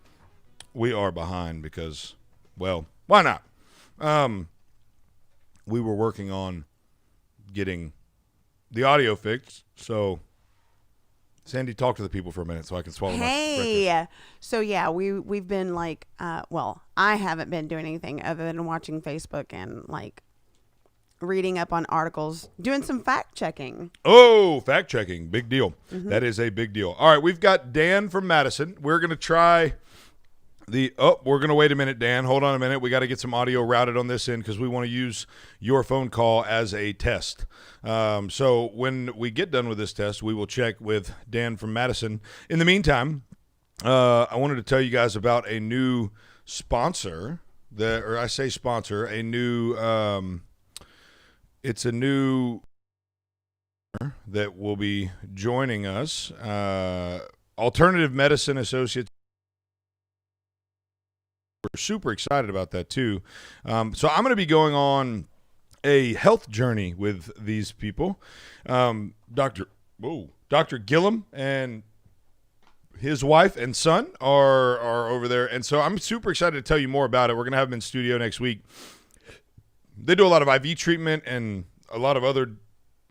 we are behind because, well, why not? We were working on getting the audio fixed, so Sandy, talk to the people for a minute so I can swallow my breakfast. So yeah, we've been like, well, I haven't been doing anything other than watching Facebook and like reading up on articles, doing some fact checking. Oh, fact checking. Big deal. Mm-hmm. That is a big deal. All right, we've got Dan from Madison. We're going to try we're going to wait a minute, Dan. Hold on a minute. We got to get some audio routed on this end because we want to use your phone call as a test. So when we get done with this test, we will check with Dan from Madison. In the meantime, I wanted to tell you guys about a new sponsor, a new it's a new that will be joining us. Alternative Medicine Associates. We're super excited about that too. So I'm going to be going on a health journey with these people. Dr. Gillum and his wife and son are over there. And so I'm super excited to tell you more about it. We're going to have them in studio next week. They do a lot of IV treatment and a lot of other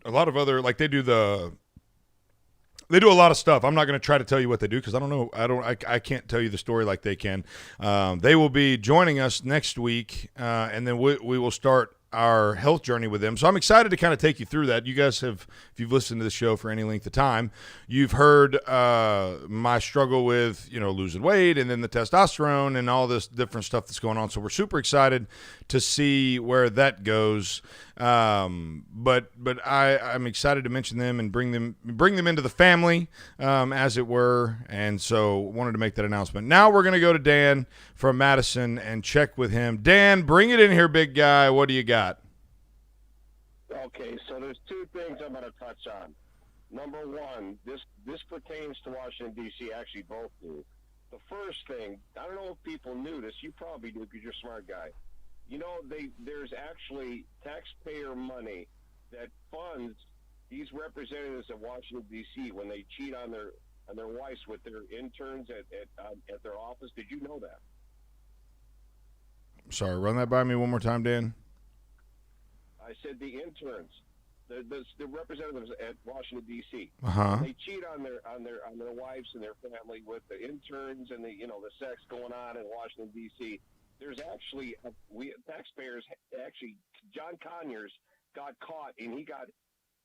like they do a lot of stuff. I'm not going to try to tell you what they do because I don't know. I can't tell you the story like they can. They will be joining us next week, and then we will start our health journey with them. So I'm excited to kind of take you through that. You guys have, if you've listened to the show for any length of time, you've heard my struggle with, losing weight and then the testosterone and all this different stuff that's going on. So we're super excited to see where that goes. But I'm excited to mention them and bring them into the family, as it were. And so wanted to make that announcement. Now we're going to go to Dan from Madison and check with him. Dan, bring it in here, big guy. What do you got? Okay, so there's two things I'm going to touch on. Number one, this pertains to Washington, D.C. Actually, both do. The first thing, I don't know if people knew this. You probably do because you're a smart guy. There's actually taxpayer money that funds these representatives of Washington, D.C. when they cheat on their wives with their interns at their office. Did you know that? Sorry, run that by me one more time, Dan. I said the interns, the representatives at Washington, D.C. Uh-huh. They cheat on their wives and their family with the interns and the sex going on in Washington, D.C. There's actually taxpayers. Actually, John Conyers got caught and he got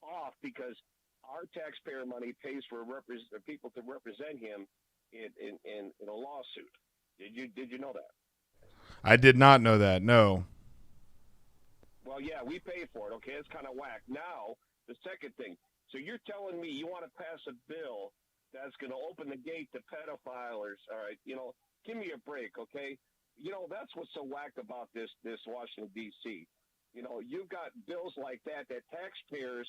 off because our taxpayer money pays for people to represent him in a lawsuit. Did you know that? I did not know that. No. Well, yeah, we pay for it. Okay, it's kind of whack. Now, the second thing. So you're telling me you want to pass a bill that's going to open the gate to pedophiles? All right, give me a break, okay? That's what's so whack about this Washington D.C. You've got bills like that taxpayers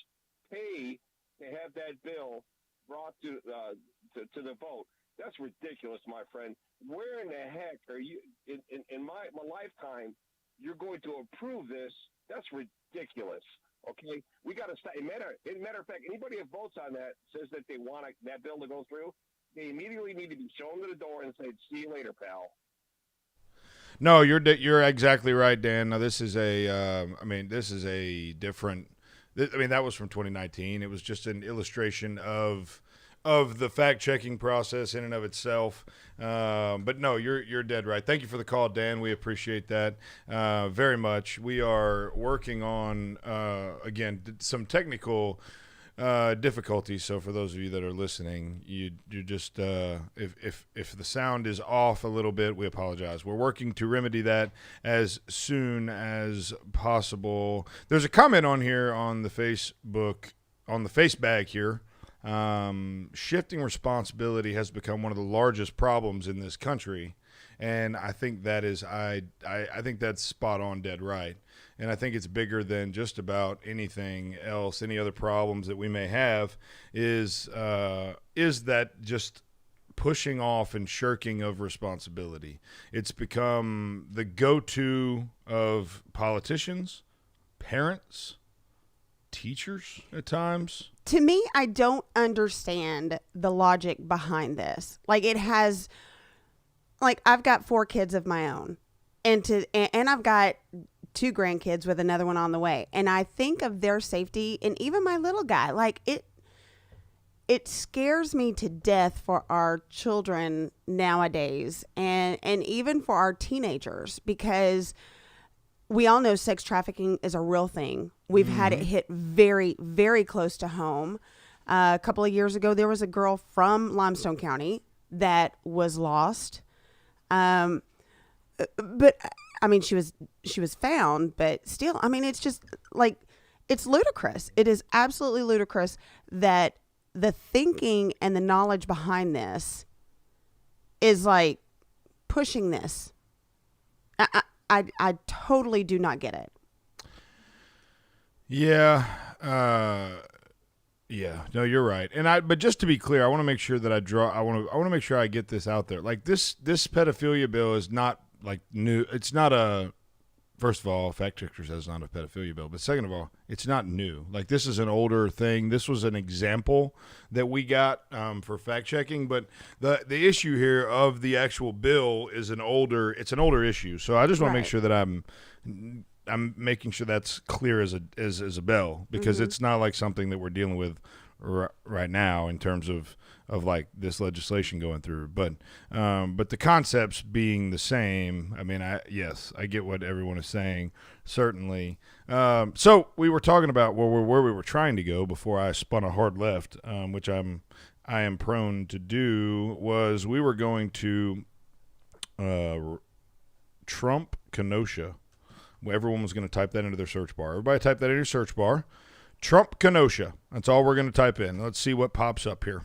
pay to have that bill brought to the vote. That's ridiculous, my friend. Where in the heck are you in my lifetime? You're going to approve this? That's ridiculous. Okay, we got to stop. Matter of fact, anybody that votes on that says that they want that bill to go through, they immediately need to be shown to the door and say, "See you later, pal." No, you're exactly right, Dan. Now this is a different. That was from 2019. It was just an illustration of the fact-checking process in and of itself. But no, you're dead right. Thank you for the call, Dan. We appreciate that very much. We are working on, again, some technical difficulties. So for those of you that are listening, you're just if the sound is off a little bit, we apologize. We're working to remedy that as soon as possible. There's a comment on here on the Facebook, on the face bag here. Shifting responsibility has become one of the largest problems in this country, and I think that is I think that's spot on, dead right. And I think it's bigger than just about anything else. Any other problems that we may have is that just pushing off and shirking of responsibility. It's become the go-to of politicians, parents, teachers at times. To me, I don't understand the logic behind this. I've got 4 kids of my own, and I've got 2 grandkids with another one on the way. And I think of their safety, and even my little guy, it scares me to death for our children nowadays, and even for our teenagers, because we all know sex trafficking is a real thing. We've had it hit very, very close to home. A couple of years ago, there was a girl from Limestone County that was lost. But she was found, but still, it's just it's ludicrous. It is absolutely ludicrous that the thinking and the knowledge behind this is pushing this. I totally do not get it. Yeah. No, you're right. But just to be clear, I want to make sure that I want to make sure I get this out there. This pedophilia bill is not new. It's not first of all, Fact Checker says it's not a pedophilia bill, but second of all, it's not new. This is an older thing. This was an example that we got for fact checking, but the issue here of the actual bill is an older issue. So I just want to make sure that I'm making sure that's clear as a bell, because it's not something that we're dealing with right now in terms of this legislation going through, but the concepts being the same. I get what everyone is saying, certainly. So we were talking about where we were trying to go before I spun a hard left, which I am prone to do. Was we were going to Trump Kenosha. Everyone was going to type that into their search bar. Everybody type that in your search bar. Trump Kenosha. That's all we're going to type in. Let's see what pops up here.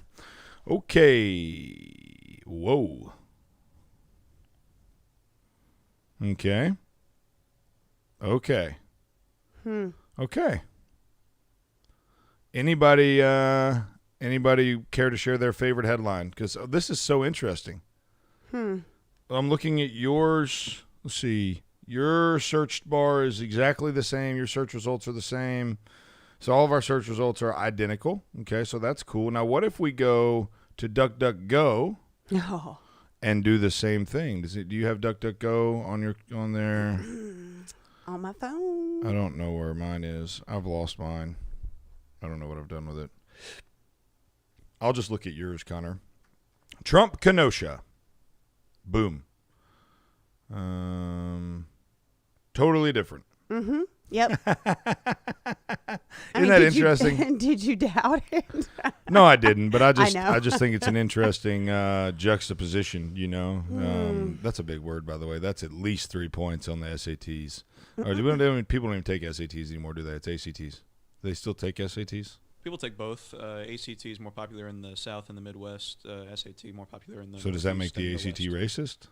Okay. Whoa. Okay. Okay. Okay. Anybody care to share their favorite headline? Because this is so interesting. I'm looking at yours. Let's see. Your search bar is exactly the same. Your search results are the same. So all of our search results are identical. Okay, so that's cool. Now, what if we go to DuckDuckGo and do the same thing? Do you have DuckDuckGo on there? On my phone. I don't know where mine is. I've lost mine. I don't know what I've done with it. I'll just look at yours, Connor. Trump Kenosha. Boom. Totally different. Yep. Isn't that interesting? Did you doubt it? No, I didn't, but I know. just think it's an interesting juxtaposition, you know. That's a big word, by the way. That's at least 3 points on the SATs. Or people don't even take SATs anymore, do they? It's ACTs. Do they still take SATs? People take both. ACT is more popular in the South and the Midwest. SAT more popular in the So does that make Northeast the and ACT West. racist?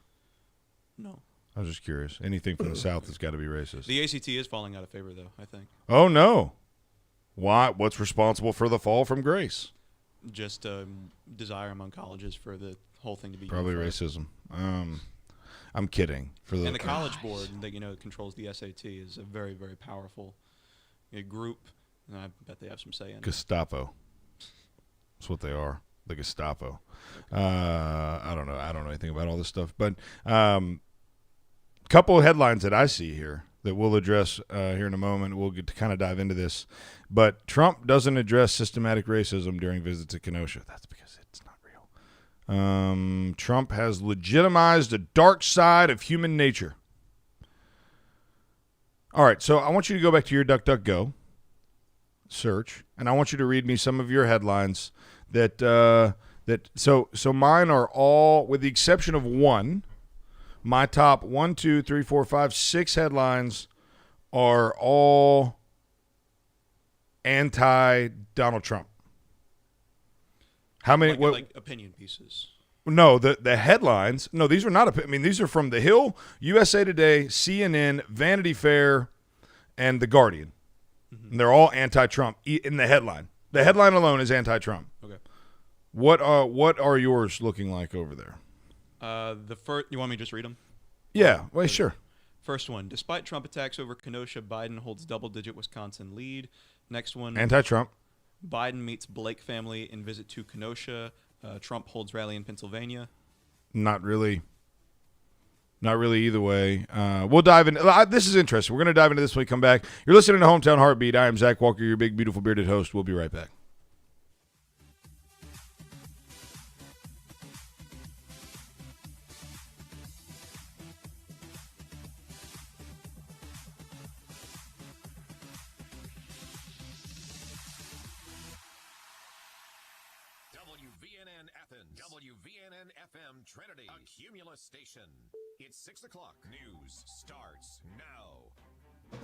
No. I was just curious. Anything from the South has got to be racist. The ACT is falling out of favor, though, I think. Oh, no. Why? What's responsible for the fall from grace? Just desire among colleges for the whole thing to be Probably unified. racism. I'm kidding. And the College Board that controls the SAT is a very, very powerful group, and I bet they have some say in it. Gestapo. That's what they are. The Gestapo. I don't know. I don't know anything about all this stuff, but couple of headlines that I see here that we'll address here in a moment. We'll get to kind of dive into this, but Trump doesn't address systematic racism during visits to Kenosha. That's because it's not real. Trump has legitimized a dark side of human nature. All right, so I want you to go back to your DuckDuckGo search, and I want you to read me some of your headlines so mine are all, with the exception of one, my top 1, 2, 3, 4, 5, 6 headlines are all anti-Donald Trump. How many? Like opinion pieces. No, the headlines. No, these are not. These are from The Hill, USA Today, CNN, Vanity Fair, and The Guardian. Mm-hmm. And they're all anti-Trump in the headline. The headline alone is anti-Trump. Okay. What are yours looking like over there? The first. You want me to just read them? Yeah. Well, sure. First one. Despite Trump attacks over Kenosha, Biden holds double-digit Wisconsin lead. Next one. Anti-Trump. Biden meets Blake family in visit to Kenosha. Trump holds rally in Pennsylvania. Not really either way. We'll dive in. This is interesting. We're going to dive into this when we come back. You're listening to Hometown Heartbeat. I am Zach Walker, your big, beautiful, bearded host. We'll be right back. WVNN Athens, WVNN FM Trinity, a Cumulus station. It's 6 o'clock. News starts now.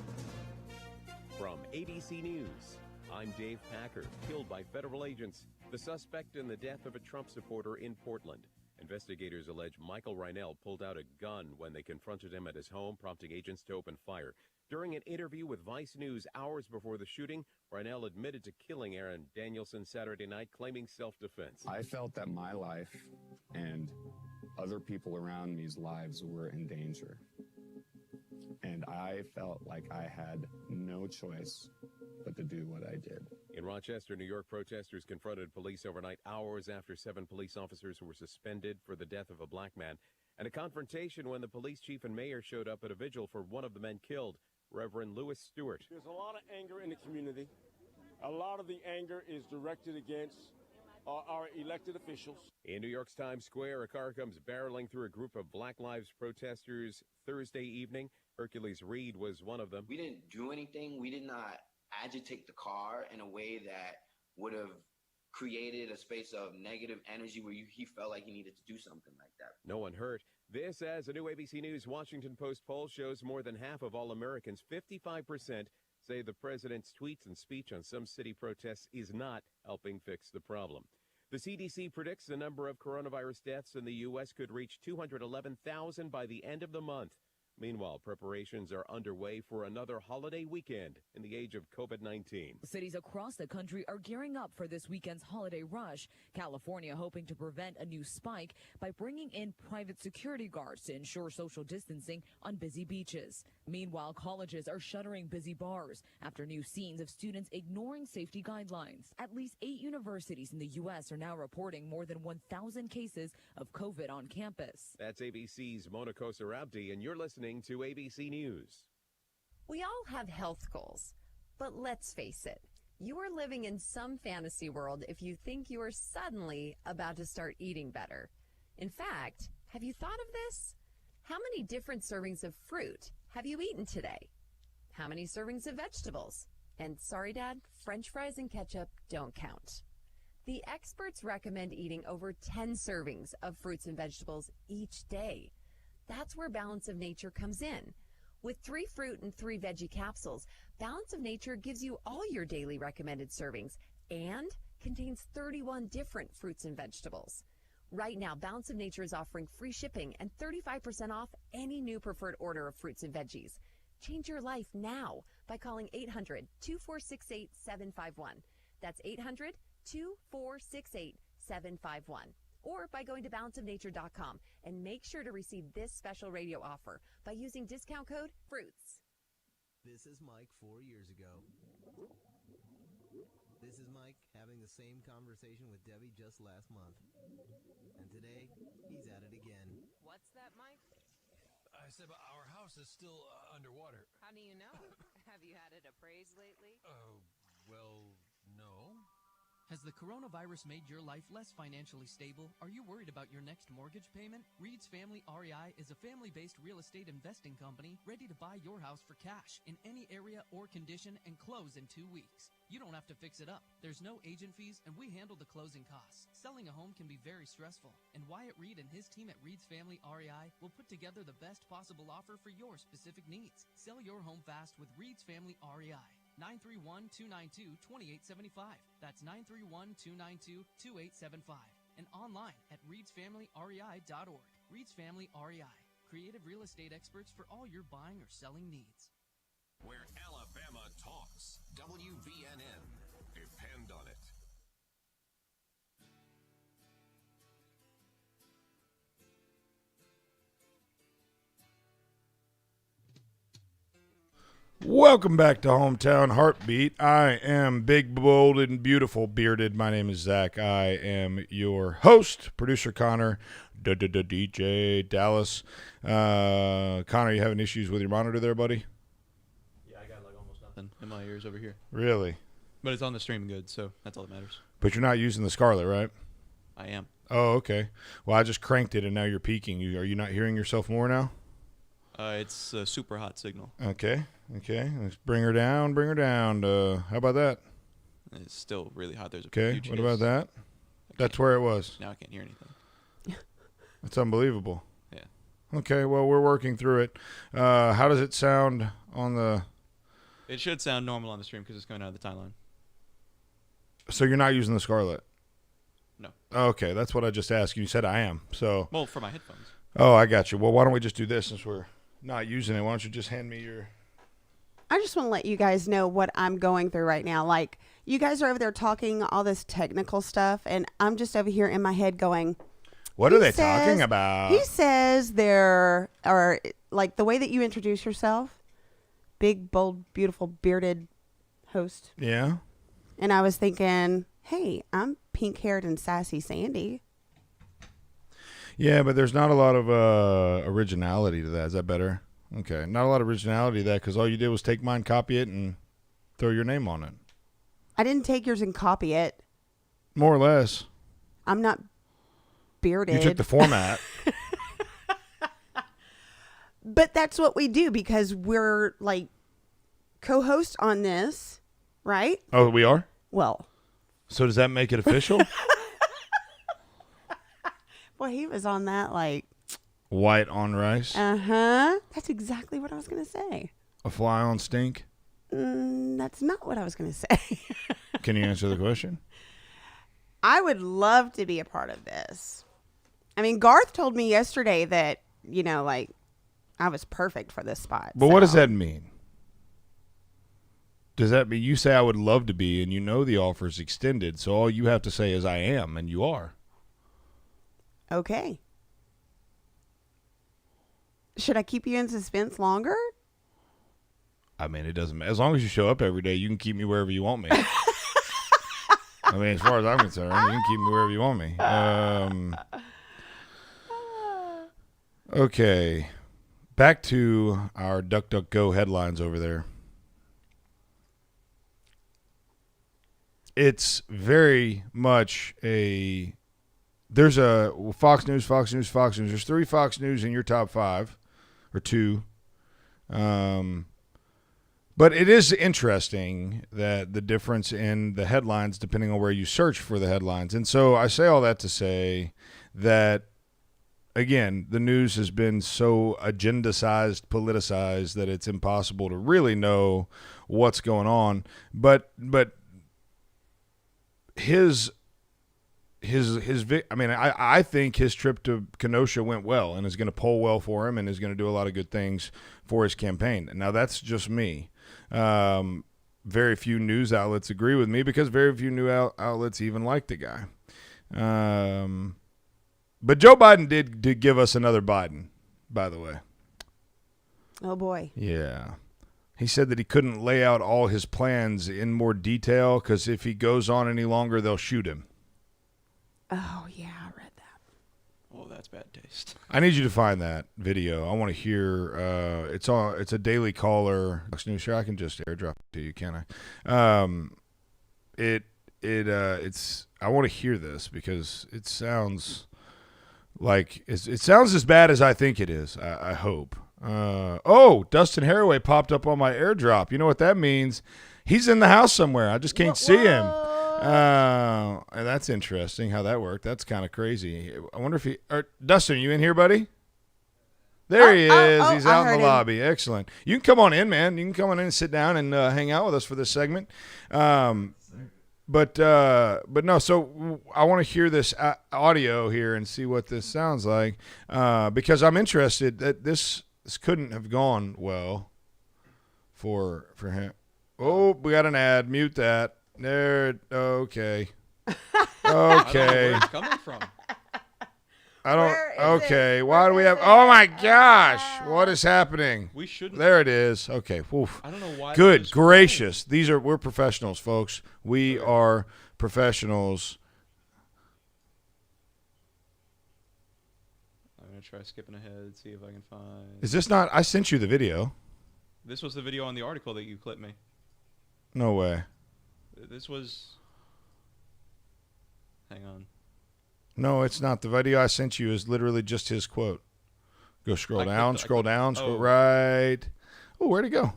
From ABC News, I'm Dave Packer. Killed by federal agents. The suspect in the death of a Trump supporter in Portland. Investigators allege Michael Reinell pulled out a gun when they confronted him at his home, prompting agents to open fire. During an interview with Vice News hours before the shooting, Reinell admitted to killing Aaron Danielson Saturday night, claiming self-defense. I felt that my life and other people around me's lives were in danger. And I felt like I had no choice but to do what I did. In Rochester, New York, protesters confronted police overnight, hours after 7 police officers were suspended for the death of a black man, and a confrontation when the police chief and mayor showed up at a vigil for one of the men killed, Reverend Lewis Stewart. There's a lot of anger in the community. A lot of the anger is directed against our elected officials. In New York's Times Square, a car comes barreling through a group of Black Lives protesters Thursday evening. Hercules Reed was one of them. We didn't do anything. We did not agitate the car in a way that would have created a space of negative energy where he felt like he needed to do something like that. No one hurt. This, as a new ABC News Washington Post poll shows, more than half of all Americans, 55%, say the president's tweets and speech on some city protests is not helping fix the problem. The CDC predicts the number of coronavirus deaths in the U.S. could reach 211,000 by the end of the month. Meanwhile, preparations are underway for another holiday weekend in the age of COVID-19. Cities across the country are gearing up for this weekend's holiday rush. California hoping to prevent a new spike by bringing in private security guards to ensure social distancing on busy beaches. Meanwhile, colleges are shuttering busy bars after new scenes of students ignoring safety guidelines. At least 8 universities in the U.S. are now reporting more than 1,000 cases of COVID on campus. That's ABC's Mona Kosar-Abdi, and you're listening to ABC News. We all have health goals, but let's face it, you are living in some fantasy world if you think you are suddenly about to start eating better. In fact, have you thought of this? How many different servings of fruit have you eaten today? How many servings of vegetables? And sorry, Dad, French fries and ketchup don't count. The experts recommend eating over 10 servings of fruits and vegetables each day. That's where Balance of Nature comes in. With 3 fruit and 3 veggie capsules, Balance of Nature gives you all your daily recommended servings and contains 31 different fruits and vegetables. Right now, Balance of Nature is offering free shipping and 35% off any new preferred order of fruits and veggies. Change your life now by calling 800-2468-751. That's 800-2468-751. Or by going to balanceofnature.com and make sure to receive this special radio offer by using discount code FRUITS. This is Mike 4 years ago. This is Mike having the same conversation with Debbie just last month. And today, he's at it again. What's that, Mike? I said our house is still underwater. How do you know? Have you had it appraised lately? Well, no. Has the coronavirus made your life less financially stable? Are you worried about your next mortgage payment? Reed's Family REI is a family-based real estate investing company ready to buy your house for cash in any area or condition and close in 2 weeks. You don't have to fix it up. There's no agent fees, and we handle the closing costs. Selling a home can be very stressful, and Wyatt Reed and his team at Reed's Family REI will put together the best possible offer for your specific needs. Sell your home fast with Reed's Family REI. 931-292-2875. That's 931-292-2875. And online at reedsfamilyrei.org. Reed's Family REI. Creative real estate experts for all your buying or selling needs. Where Alabama talks. WVNN. Depend on it. Welcome back to Hometown Heartbeat. I am big, bold, and beautiful bearded. My name is Zach. I am your host, producer Connor, DJ Dallas. Connor, you having issues with your monitor there, buddy? Yeah, I got like almost nothing in my ears over here. Really? But it's on the stream good, so that's all that matters. But you're not using the Scarlett, right? I am. Oh, okay. Well, I just cranked it, and now you're peaking. Are you not hearing yourself more now? It's a super hot signal. Okay. Let's bring her down. How about that? It's still really hot. There's a Okay. huge What hiss. about that? That's where it was. Now I can't hear anything. That's unbelievable. Yeah. Okay. Well, we're working through it. How does it sound on the? It should sound normal on the stream because it's coming out of the timeline. So you're not using the Scarlett? No. Okay, that's what I just asked you. You said I am. So. Well, for my headphones. Oh, I got you. Well, why don't we just do this since we're not using it? Why don't you just hand me your? I just want to let you guys know what I'm going through right now. Like, you guys are over there talking all this technical stuff, and I'm just over here in my head going, what are they talking about? He says there are, like, the way that you introduce yourself, big, bold, beautiful, bearded host. Yeah. And I was thinking, hey, I'm pink-haired and sassy Sandy. Yeah, but there's not a lot of originality to that. Is that better? Okay. Not a lot of originality to that because all you did was take mine, copy it, and throw your name on it. I didn't take yours and copy it. More or less. I'm not bearded. You took the format. But that's what we do because we're, like, co-host on this, right? Oh, we are? Well. So does that make it official? Well, he was on that, like... White on rice? Uh-huh. That's exactly what I was going to say. A fly on stink? That's not what I was going to say. Can you answer the question? I would love to be a part of this. I mean, Garth told me yesterday that, you know, like, I was perfect for this spot. But what does that mean? Does that mean you say I would love to be and you know the offer's extended, so all you have to say is I am, and you are? Okay. Should I keep you in suspense longer? I mean, it doesn't matter. As long as you show up every day, you can keep me wherever you want me. I mean, as far as I'm concerned, you can keep me wherever you want me. Okay. Back to our DuckDuckGo headlines over there. It's very much a... There's a Fox News. There's 3 Fox News in your top 5, or 2. But But it is interesting that the difference in the headlines depending on where you search for the headlines. And so I say all that to say that, again, the news has been so agendicized, politicized that it's impossible to really know what's going on. But I think his trip to Kenosha went well and is going to poll well for him and is going to do a lot of good things for his campaign. Now, that's just me. Very few news outlets agree with me because very few new outlets even like the guy. But Joe Biden did give us another Biden, by the way. Oh, boy. Yeah. He said that he couldn't lay out all his plans in more detail because if he goes on any longer, they'll shoot him. Oh, yeah, I read that. Oh, that's bad taste. I need you to find that video. I want to hear. It's a Daily Caller news. Sure, I can just airdrop it to you, can I? It's. I want to hear this because it sounds like it sounds as bad as I think it is. I hope. Dustin Haraway popped up on my airdrop. You know what that means? He's in the house somewhere. I just can't see him. And that's interesting how that worked. That's kind of crazy. I wonder if Dustin, are you in here, buddy? There he is. He's out in the lobby. Excellent. You can come on in, man. You can come on in and sit down and hang out with us for this segment. But no. So I want to hear this audio here and see what this sounds like because I'm interested that this couldn't have gone well for him. Oh, we got an ad. Mute that. There. Okay. Okay. I don't know where it's coming from. I don't. Okay. Why do we have? Oh my gosh! What is happening? We shouldn't. There it is. Okay. Oof. I don't know why. Good gracious! We're professionals, folks. We are professionals. I'm gonna try skipping ahead, see if I can find. Is this not? I sent you the video. This was the video on the article that you clipped me. No way. This was. Hang on. No, it's not. The video I sent you is literally just his quote. Go scroll down, scroll right. Oh, where'd it go?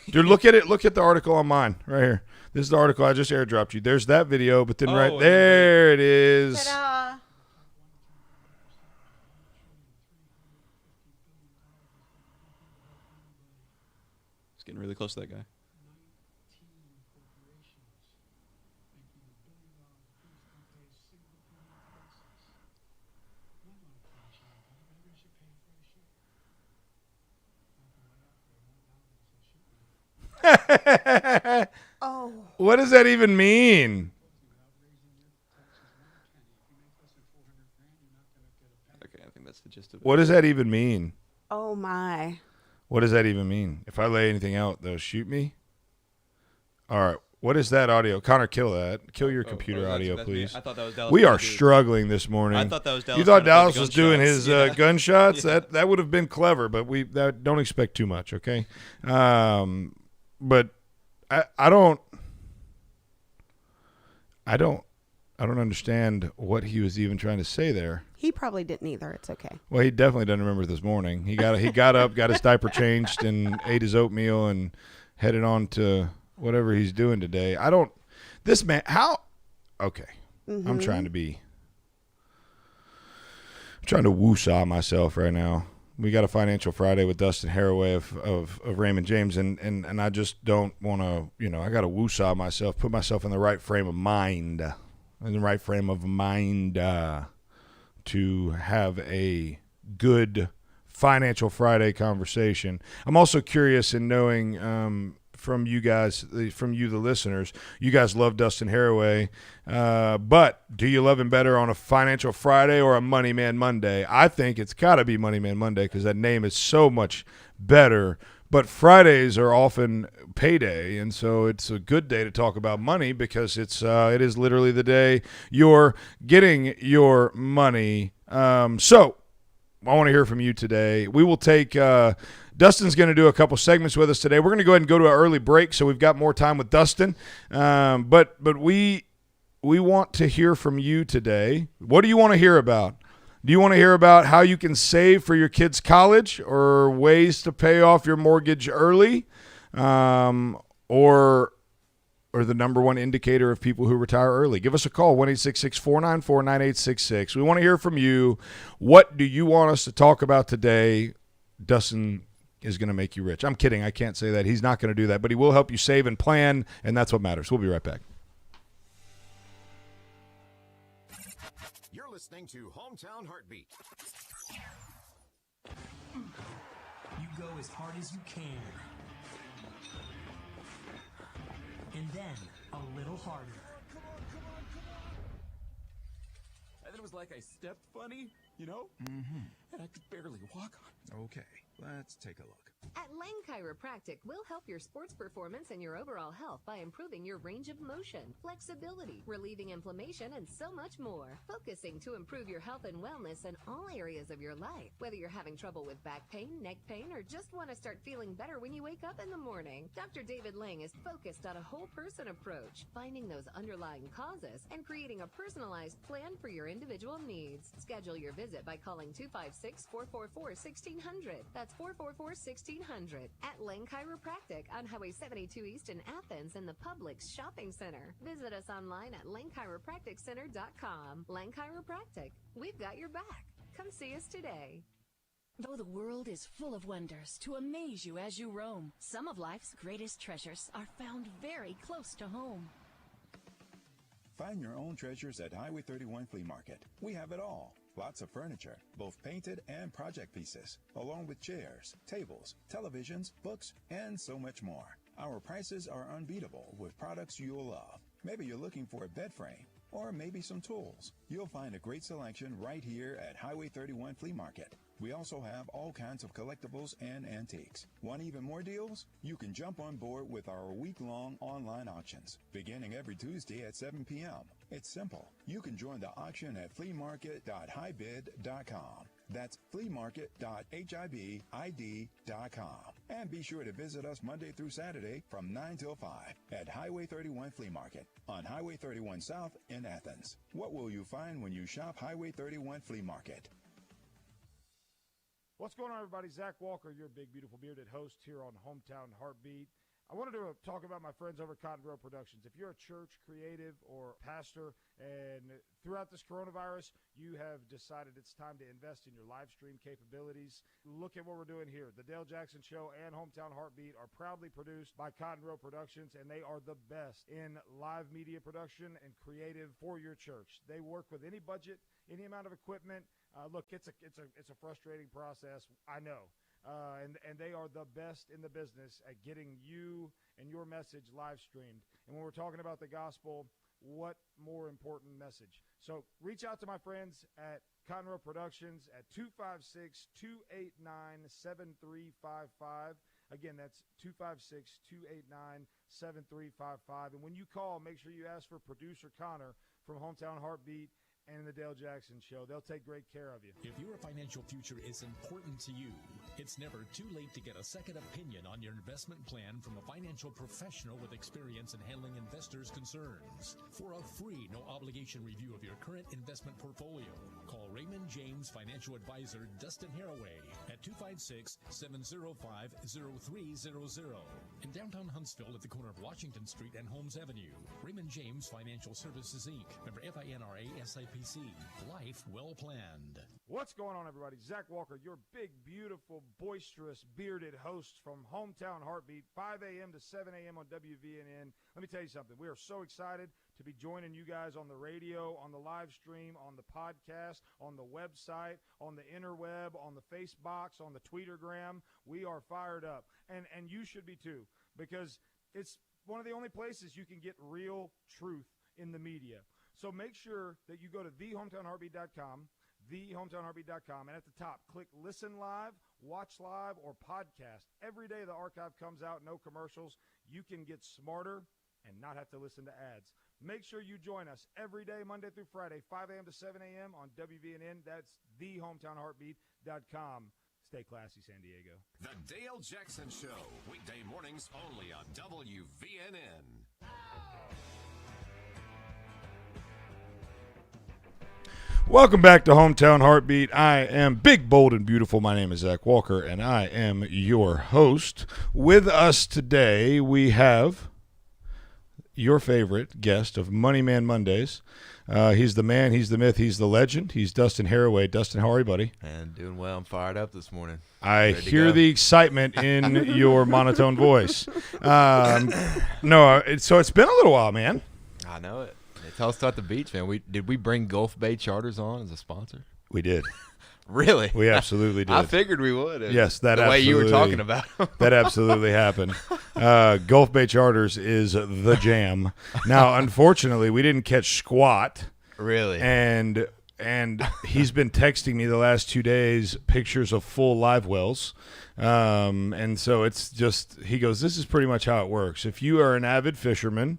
Dude, look at it. Look at the article on mine right here. This is the article I just airdropped you. There's that video, but then right there it is. Ta-da. It's getting really close to that guy. Oh. What does that even mean? Okay, I think that's the gist of it. What does that even mean? Oh, my. What does that even mean? If I lay anything out, they'll shoot me? All right. What is that audio? Connor, kill that. Kill your computer audio, that's please. me. I thought that was Dallas. We are struggling this morning. I thought that was Dallas. You thought trying to Dallas put the was doing his gunshots. gunshots? Yeah. That would have been clever, but don't expect too much, okay? But I don't understand what he was even trying to say there. He probably didn't either. It's okay. Well, he definitely doesn't remember this morning. He got up, got his diaper changed, and ate his oatmeal and headed on to whatever he's doing today. This man, how? Okay, I'm trying to woo-saw myself right now. We got a Financial Friday with Dustin Haraway of Raymond James, and I just don't want to, I got to woo-saw myself, put myself in the right frame of mind, to have a good Financial Friday conversation. I'm also curious in knowing from you guys, from you, the listeners, you guys love Dustin Haraway, but do you love him better on a Financial Friday or a Money Man Monday? I think it's got to be Money Man Monday because that name is so much better. But Fridays are often payday, and so it's a good day to talk about money because it is literally the day you're getting your money. So I want to hear from you today. We will take Dustin's going to do a couple segments with us today. We're going to go ahead and go to an early break, so we've got more time with Dustin. But we want to hear from you today. What do you want to hear about? Do you want to hear about how you can save for your kids' college or ways to pay off your mortgage early? or the number one indicator of people who retire early. Give us a call, 1-866-494-9866. We want to hear from you. What do you want us to talk about today? Dustin is going to make you rich. I'm kidding. I can't say that. He's not going to do that, but he will help you save and plan, and that's what matters. We'll be right back. You're listening to Hometown Heartbeat. You go as hard as you can. And then a little harder. And it was like I stepped funny, you know? Mm-hmm. And I could barely walk on. Okay, let's take a look. At Lang Chiropractic, we'll help your sports performance and your overall health by improving your range of motion, flexibility, relieving inflammation, and so much more. Focusing to improve your health and wellness in all areas of your life. Whether you're having trouble with back pain, neck pain, or just want to start feeling better when you wake up in the morning, Dr. David Lang is focused on a whole person approach, finding those underlying causes and creating a personalized plan for your individual needs. Schedule your visit by calling 256-444-1600. That's 444-1600 at Lang Chiropractic on Highway 72 East in Athens in the Publix Shopping Center. Visit us online at langchiropracticcenter.com. Lang Chiropractic, we've got your back. Come see us today. Though the world is full of wonders to amaze you as you roam, some of life's greatest treasures are found very close to home. Find your own treasures at Highway 31 Flea Market. We have it all. Lots of furniture, both painted and project pieces, along with chairs, tables, televisions, books, and so much more. Our prices are unbeatable with products you'll love. Maybe you're looking for a bed frame, or maybe some tools. You'll find a great selection right here at Highway 31 Flea Market. We also have all kinds of collectibles and antiques. Want even more deals? You can jump on board with our week-long online auctions, beginning every Tuesday at 7 p.m. It's simple. You can join the auction at fleamarket.highbid.com. That's fleamarket.hibid.com. And be sure to visit us Monday through Saturday from 9 till 5 at Highway 31 Flea Market on Highway 31 South in Athens. What will you find when you shop Highway 31 Flea Market? What's going on, everybody? Zach Walker, your big, beautiful, bearded host here on Hometown Heartbeat. I wanted to talk about my friends over at Cotton Grove Productions. If you're a church, creative, or pastor, and throughout this coronavirus, you have decided it's time to invest in your live stream capabilities, look at what we're doing here. The Dale Jackson Show and Hometown Heartbeat are proudly produced by Cotton Grove Productions, and they are the best in live media production and creative for your church. They work with any budget, any amount of equipment. Look, it's a frustrating process, I know. And they are the best in the business at getting you and your message live streamed. And when we're talking about the gospel, what more important message? So reach out to my friends at Conroe Productions at 256-289-7355. Again, that's 256-289-7355. And when you call, make sure you ask for producer Connor from Hometown Heartbeat and the Dale Jackson Show. They'll take great care of you. If your financial future is important to you, it's never too late to get a second opinion on your investment plan from a financial professional with experience in handling investors' concerns. For a free, no-obligation review of your current investment portfolio, call Raymond James Financial Advisor Dustin Haraway at 256-705-0300. In downtown Huntsville at the corner of Washington Street and Holmes Avenue, Raymond James Financial Services, Inc., member FINRA SIPC. Life well planned. What's going on, everybody? Zach Walker, your big, beautiful, boisterous, bearded host from Hometown Heartbeat, 5 a.m. to 7 a.m. on WVNN. Let me tell you something. We are so excited to be joining you guys on the radio, on the live stream, on the podcast, on the website, on the interweb, on the Facebox, on the Tweetergram. We are fired up, and you should be too, because it's one of the only places you can get real truth in the media. So make sure that you go to thehometownheartbeat.com, thehometownheartbeat.com, and at the top, click Listen Live, Watch Live, or Podcast. Every day the archive comes out, no commercials. You can get smarter and not have to listen to ads. Make sure you join us every day, Monday through Friday, 5 a.m. to 7 a.m. on WVNN. That's thehometownheartbeat.com. Stay classy, San Diego. The Dale Jackson Show, weekday mornings only on WVNN. Welcome back to Hometown Heartbeat. I am big, bold, and beautiful. My name is Zach Walker, and I am your host. With us today, we have your favorite guest of Money Man Mondays. He's the man, he's the myth, he's the legend. He's Dustin Haraway. Dustin, how are you, buddy? And doing well. I'm fired up this morning. I Ready to hear go. the excitement in your monotone voice. So it's been a little while, man. I know it. Tell us about the beach, man. Did we bring Gulf Bay Charters on as a sponsor? We did. Really? We absolutely did. I figured we would. Yes, that the way you were talking about that absolutely happened. Gulf Bay Charters is the jam. Now, unfortunately, we didn't catch squat. Really? And he's been texting me the last 2 days pictures of full live wells. And so it's just, he goes, this is pretty much how it works. If you are an avid fisherman,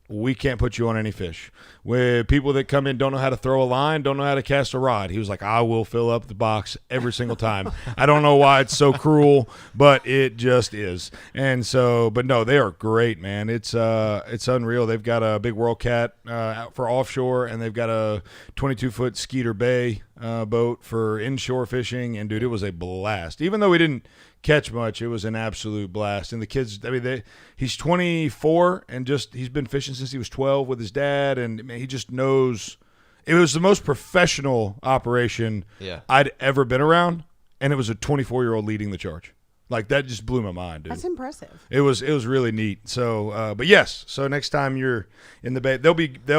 we can't put you on any fish. With people that come in don't know how to throw a line, don't know how to cast a rod. He was like, I will fill up the box every single time. I don't know why it's so cruel, but it just is. And so, but no, they are great, man. It's unreal. They've got a big World Cat out for offshore, and they've got a 22-foot Skeeter Bay boat for inshore fishing. And dude, it was a blast. Even though we didn't catch much, it was an absolute blast. And the kids, I mean, he's 24 and he's been fishing since he was 12 with his dad, and man, he just knows. It was the most professional operation I'd ever been around, and it was a 24-year-old leading the charge. Like, that just blew my mind, dude. That's impressive. It was really neat. So, but yes. So next time you're in the Bay, they'll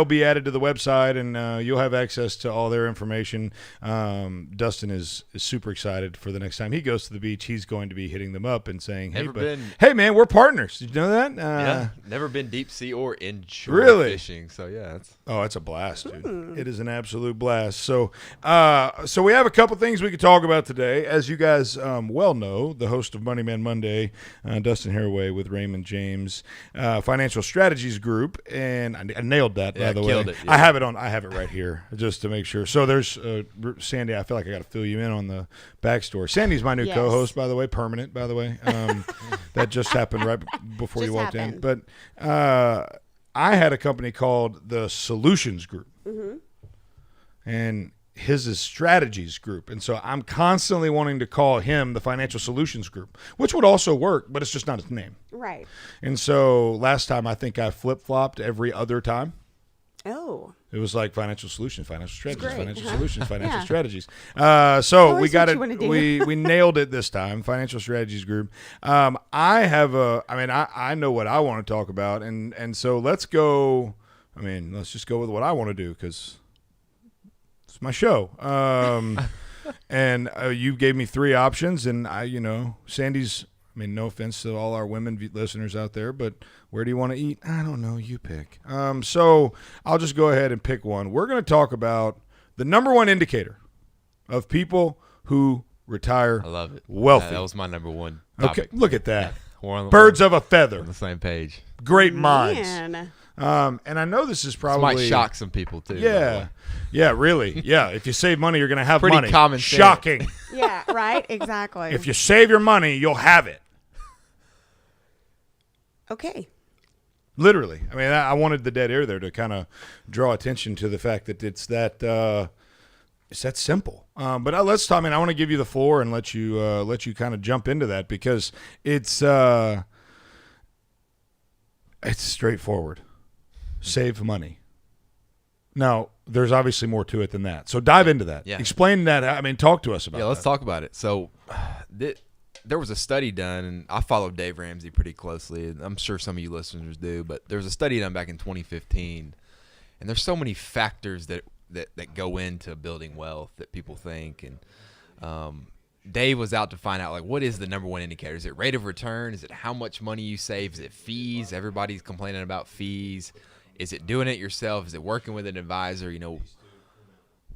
be added to the website, and you'll have access to all their information. Dustin is super excited for the next time he goes to the beach. He's going to be hitting them up and saying, "Hey, man, we're partners." Did you know that? Yeah. Never been deep sea or inshore fishing. So yeah, it's a blast, dude. It is an absolute blast. So, so we have a couple things we could talk about today. As you guys well know, the host of Money Man Monday, Dustin Haraway with Raymond James Financial Strategies Group, and I nailed that, by the way. Killed it, yeah. I have it right here just to make sure. So there's Sandy. I feel like I got to fill you in on the backstory. Sandy's my new co-host, by the way, permanent, by the way. That just happened right before you walked in. But I had a company called the Solutions Group, and his is Strategies Group. And so I'm constantly wanting to call him the Financial Solutions Group, which would also work, but it's just not his name. Right. And so last time I think I flip-flopped every other time. Oh. It was like Financial Solutions, Financial Strategies, Great, Financial huh? Solutions, Financial Yeah. Strategies. So we got what it. you wanna do. We nailed it this time. Financial Strategies Group. I know what I want to talk about, and so let's go. Let's just go with what I want to do, because it's my show. And you gave me 3 options, and Sandy's. No offense to all our women listeners out there, but where do you want to eat? I don't know. You pick. So I'll just go ahead and pick one. We're going to talk about the number one indicator of people who retire I love it. wealthy. That was my number one Okay, topic. look at that. We're Birds of a feather. on the same page. Great minds. Man. And I know this is probably This might shock some people too. by the Yeah, way. yeah, really. Yeah, if you save money, you're going to have Pretty money. common sense. Shocking. Yeah, right? Exactly. If you save your money, you'll have it. Okay. Literally. I wanted the dead air there to kind of draw attention to the fact that it's that simple. But let's talk. I want to give you the floor and let you kind of jump into that, because it's straightforward. Save money. Now, there's obviously more to it than that. So dive into that. Yeah. Explain that. Talk to us about Yeah, let's that. talk about it. So there was a study done, and I follow Dave Ramsey pretty closely. And I'm sure some of you listeners do, but there was a study done back in 2015, and there's so many factors that go into building wealth that people think. And Dave was out to find out, like, what is the number one indicator? Is it rate of return? Is it how much money you save? Is it fees? Everybody's complaining about fees. Is it doing it yourself? Is it working with an advisor?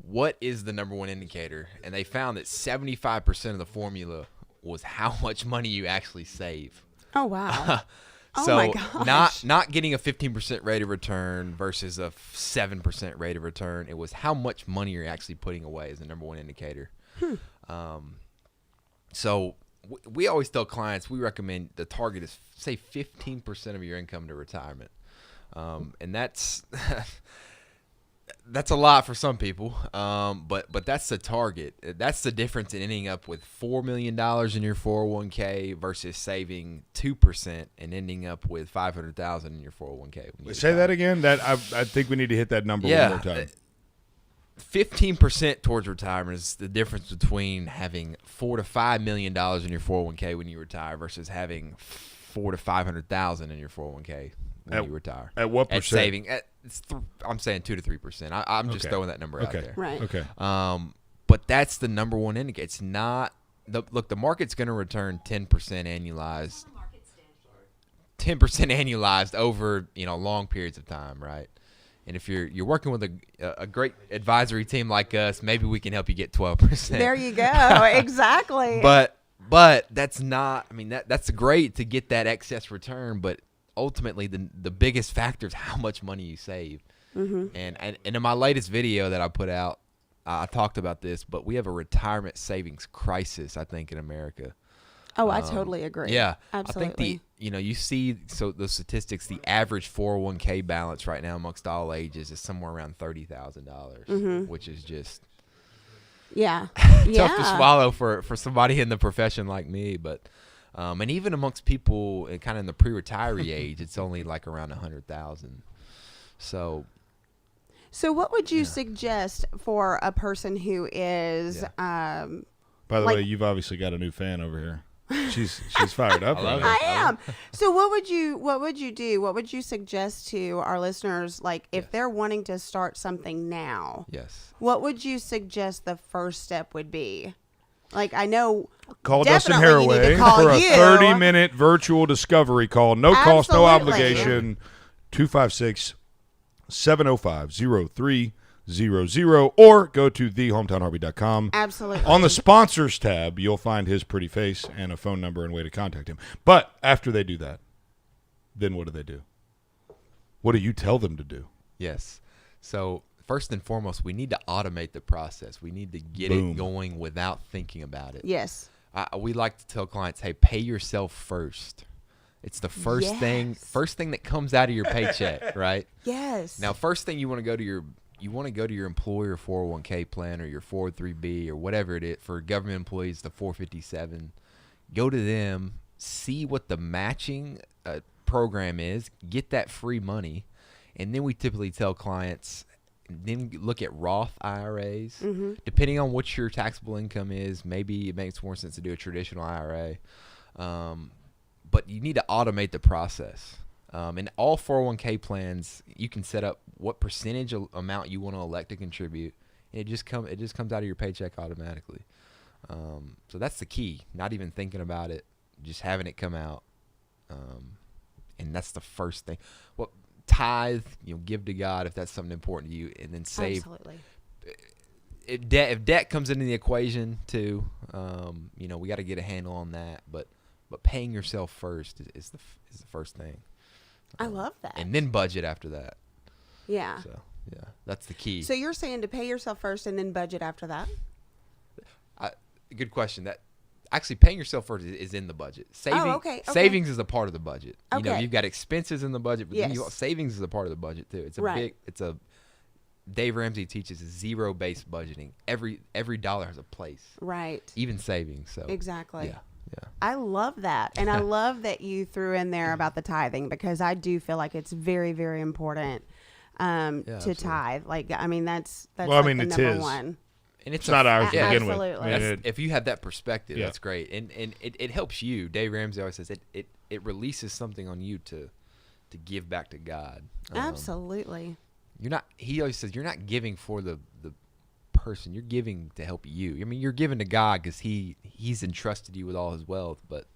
What is the number one indicator? And they found that 75% of the formula was how much money you actually save. Oh, wow. So oh, my gosh. not getting a 15% rate of return versus a 7% rate of return. It was how much money you're actually putting away is the number one indicator. So we always tell clients, we recommend the target is, say, 15% of your income to retirement. And that's That's a lot for some people, but that's the target. That's the difference in ending up with $4 million in your 401k versus saving 2% and ending up with $500,000 in your 401k. Say that again. That I think we need to hit that number one more time. 15% towards retirement is the difference between having $4 to $5 million in your 401k when you retire versus having $400,000 to $500,000 in your 401k when you retire. At what percent? Saving. I'm saying 2 to 3%. I'm just throwing that number out there. Right. Okay. But that's the number one indicator. It's not the market's going to return 10% annualized. 10% annualized over long periods of time, right? And if you're working with a great advisory team like us, maybe we can help you get 12%. There you go. Exactly. But that's not. I mean that's great to get that excess return, but ultimately the biggest factor is how much money you save. Mm-hmm. And in my latest video that I put out, I talked about this, but we have a retirement savings crisis, I think, in America. Oh, I totally agree. Yeah. Absolutely. I think you see the statistics, the average 401k balance right now amongst all ages is somewhere around $30,000, which is just tough to swallow for somebody in the profession like me, but and even amongst people kind of in the pre-retiree age, it's only like around 100,000. So what would you suggest for a person who is? By the way, you've obviously got a new fan over here. She's fired up. I am. So what would you do? What would you suggest to our listeners? Like if they're wanting to start something now, yes. What would you suggest the first step would be? Like I know. Call Dustin Haraway for a 30-minute virtual discovery call. No cost, no obligation. 256-705-0300 or go to thehometownharvey.com. Absolutely. On the sponsors tab, you'll find his pretty face and a phone number and way to contact him. But after they do that, then what do they do? What do you tell them to do? Yes. So first and foremost, we need to automate the process. We need to get it going without thinking about it. Yes. We like to tell clients, hey, pay yourself first. It's the first thing that comes out of your paycheck, right? Yes. Now, first thing you want to go to your employer 401k plan or your 403b or whatever it is. For government employees, the 457. Go to them, see what the matching program is, get that free money, and then we typically tell clients, then look at Roth IRAs. Mm-hmm. Depending on what your taxable income is, maybe it makes more sense to do a traditional IRA. But you need to automate the process. In all 401k plans, you can set up what percentage amount you want to elect to contribute. And it just comes out of your paycheck automatically. So that's the key. Not even thinking about it, just having it come out. And that's the first thing. Well, tithe, give to God if that's something important to you, and then save. Absolutely. If debt comes into the equation too, we got to get a handle on that. But paying yourself first is the first thing. I love that. And then budget after that. Yeah. So that's the key. So you're saying to pay yourself first and then budget after that? Good question. That actually paying yourself first is in the budget. Okay. Savings is a part of the budget. Okay. You've got expenses in the budget, but then savings is a part of the budget too. It's Dave Ramsey teaches zero-based budgeting. Every dollar has a place. Right. Even savings. So exactly. Yeah. I love that. And I love that you threw in there about the tithing, because I do feel like it's very, very important to tithe. Like, I mean, that's the number one. And it's not ours to begin with. Absolutely. If you have that perspective, that's great. And it helps you. Dave Ramsey always says it releases something on you to give back to God. Absolutely. He always says you're not giving for the person, you're giving to help you. I mean, you're giving to God because he's entrusted you with all his wealth, but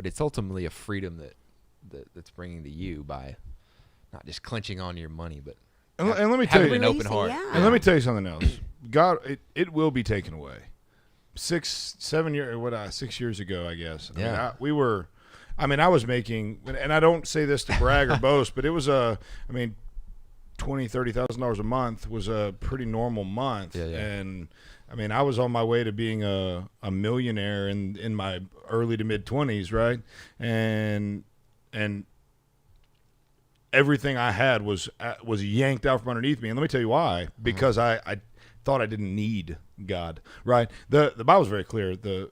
it's ultimately a freedom that's bringing to you by not just clenching on your money, but and let me tell you an open heart. And let me tell you something else. God, it will be taken away. 6 years ago, I guess. I was making, and I don't say this to brag or boast, but it was $20,000-$30,000 a month was a pretty normal month. And I was on my way to being a millionaire in my early to mid 20s, right? And everything I had was yanked out from underneath me. And let me tell you why. Because I thought I didn't need God, right? The Bible's very clear. The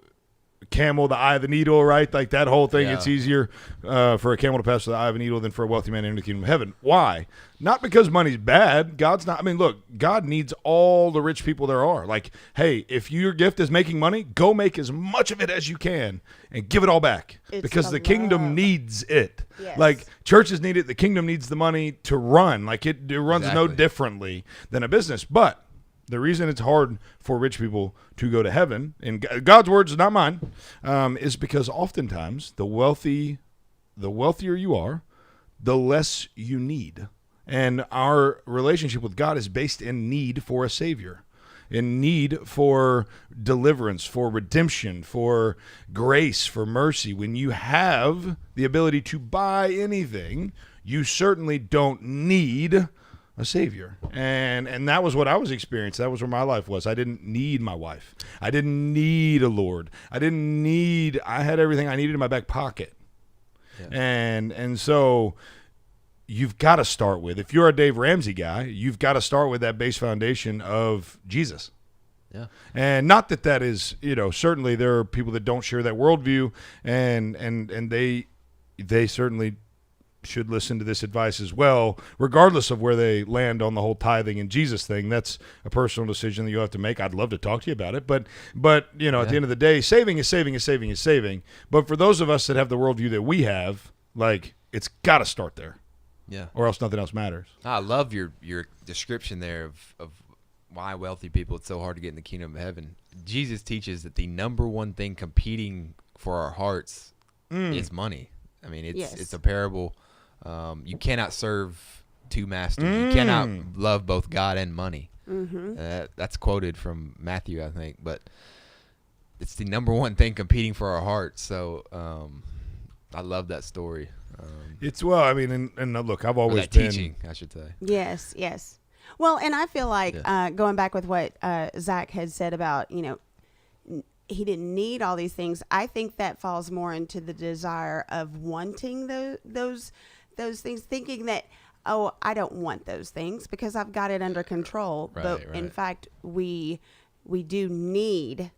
camel, the eye of the needle, right? Like that whole thing. Yeah. It's easier for a camel to pass through the eye of a needle than for a wealthy man to enter the kingdom of heaven. Why? Not because money's bad. God's not. I mean, look, God needs all the rich people there are. Like, hey, if your gift is making money, go make as much of it as you can and give it all back because the kingdom needs it. Yes. Like churches need it. The kingdom needs the money to run. Like it runs no differently than a business. But the reason it's hard for rich people to go to heaven, and God's words, not mine, is because oftentimes the wealthier you are, the less you need. And our relationship with God is based in need for a Savior, in need for deliverance, for redemption, for grace, for mercy. When you have the ability to buy anything, you certainly don't need a Savior. And that was what I was experiencing. That was where my life was. I didn't need my wife. I didn't need a Lord. I had everything I needed in my back pocket. Yeah. And so you've got to start with, if you're a Dave Ramsey guy, you've got to start with that base foundation of Jesus. Yeah. And not that is, certainly there are people that don't share that worldview, and they certainly should listen to this advice as well, regardless of where they land on the whole tithing and Jesus thing. That's a personal decision that you have to make. I'd love to talk to you about it, but at the end of the day, saving is saving is saving is saving. But for those of us that have the worldview that we have, like, it's got to start there. Yeah. Or else nothing else matters. I love your description there of why wealthy people, it's so hard to get in the kingdom of heaven. Jesus teaches that the number one thing competing for our hearts is money. I mean, it's a parable. You cannot serve two masters. You cannot love both God and money. Mm-hmm. That's quoted from Matthew, I think. But it's the number one thing competing for our hearts. So I love that story. And look, I've always been teaching, I should say. Yes. Well, and I feel like going back with what Zach had said about, he didn't need all these things. I think that falls more into the desire of wanting those things, thinking that, oh, I don't want those things because I've got it under control. In fact, we do need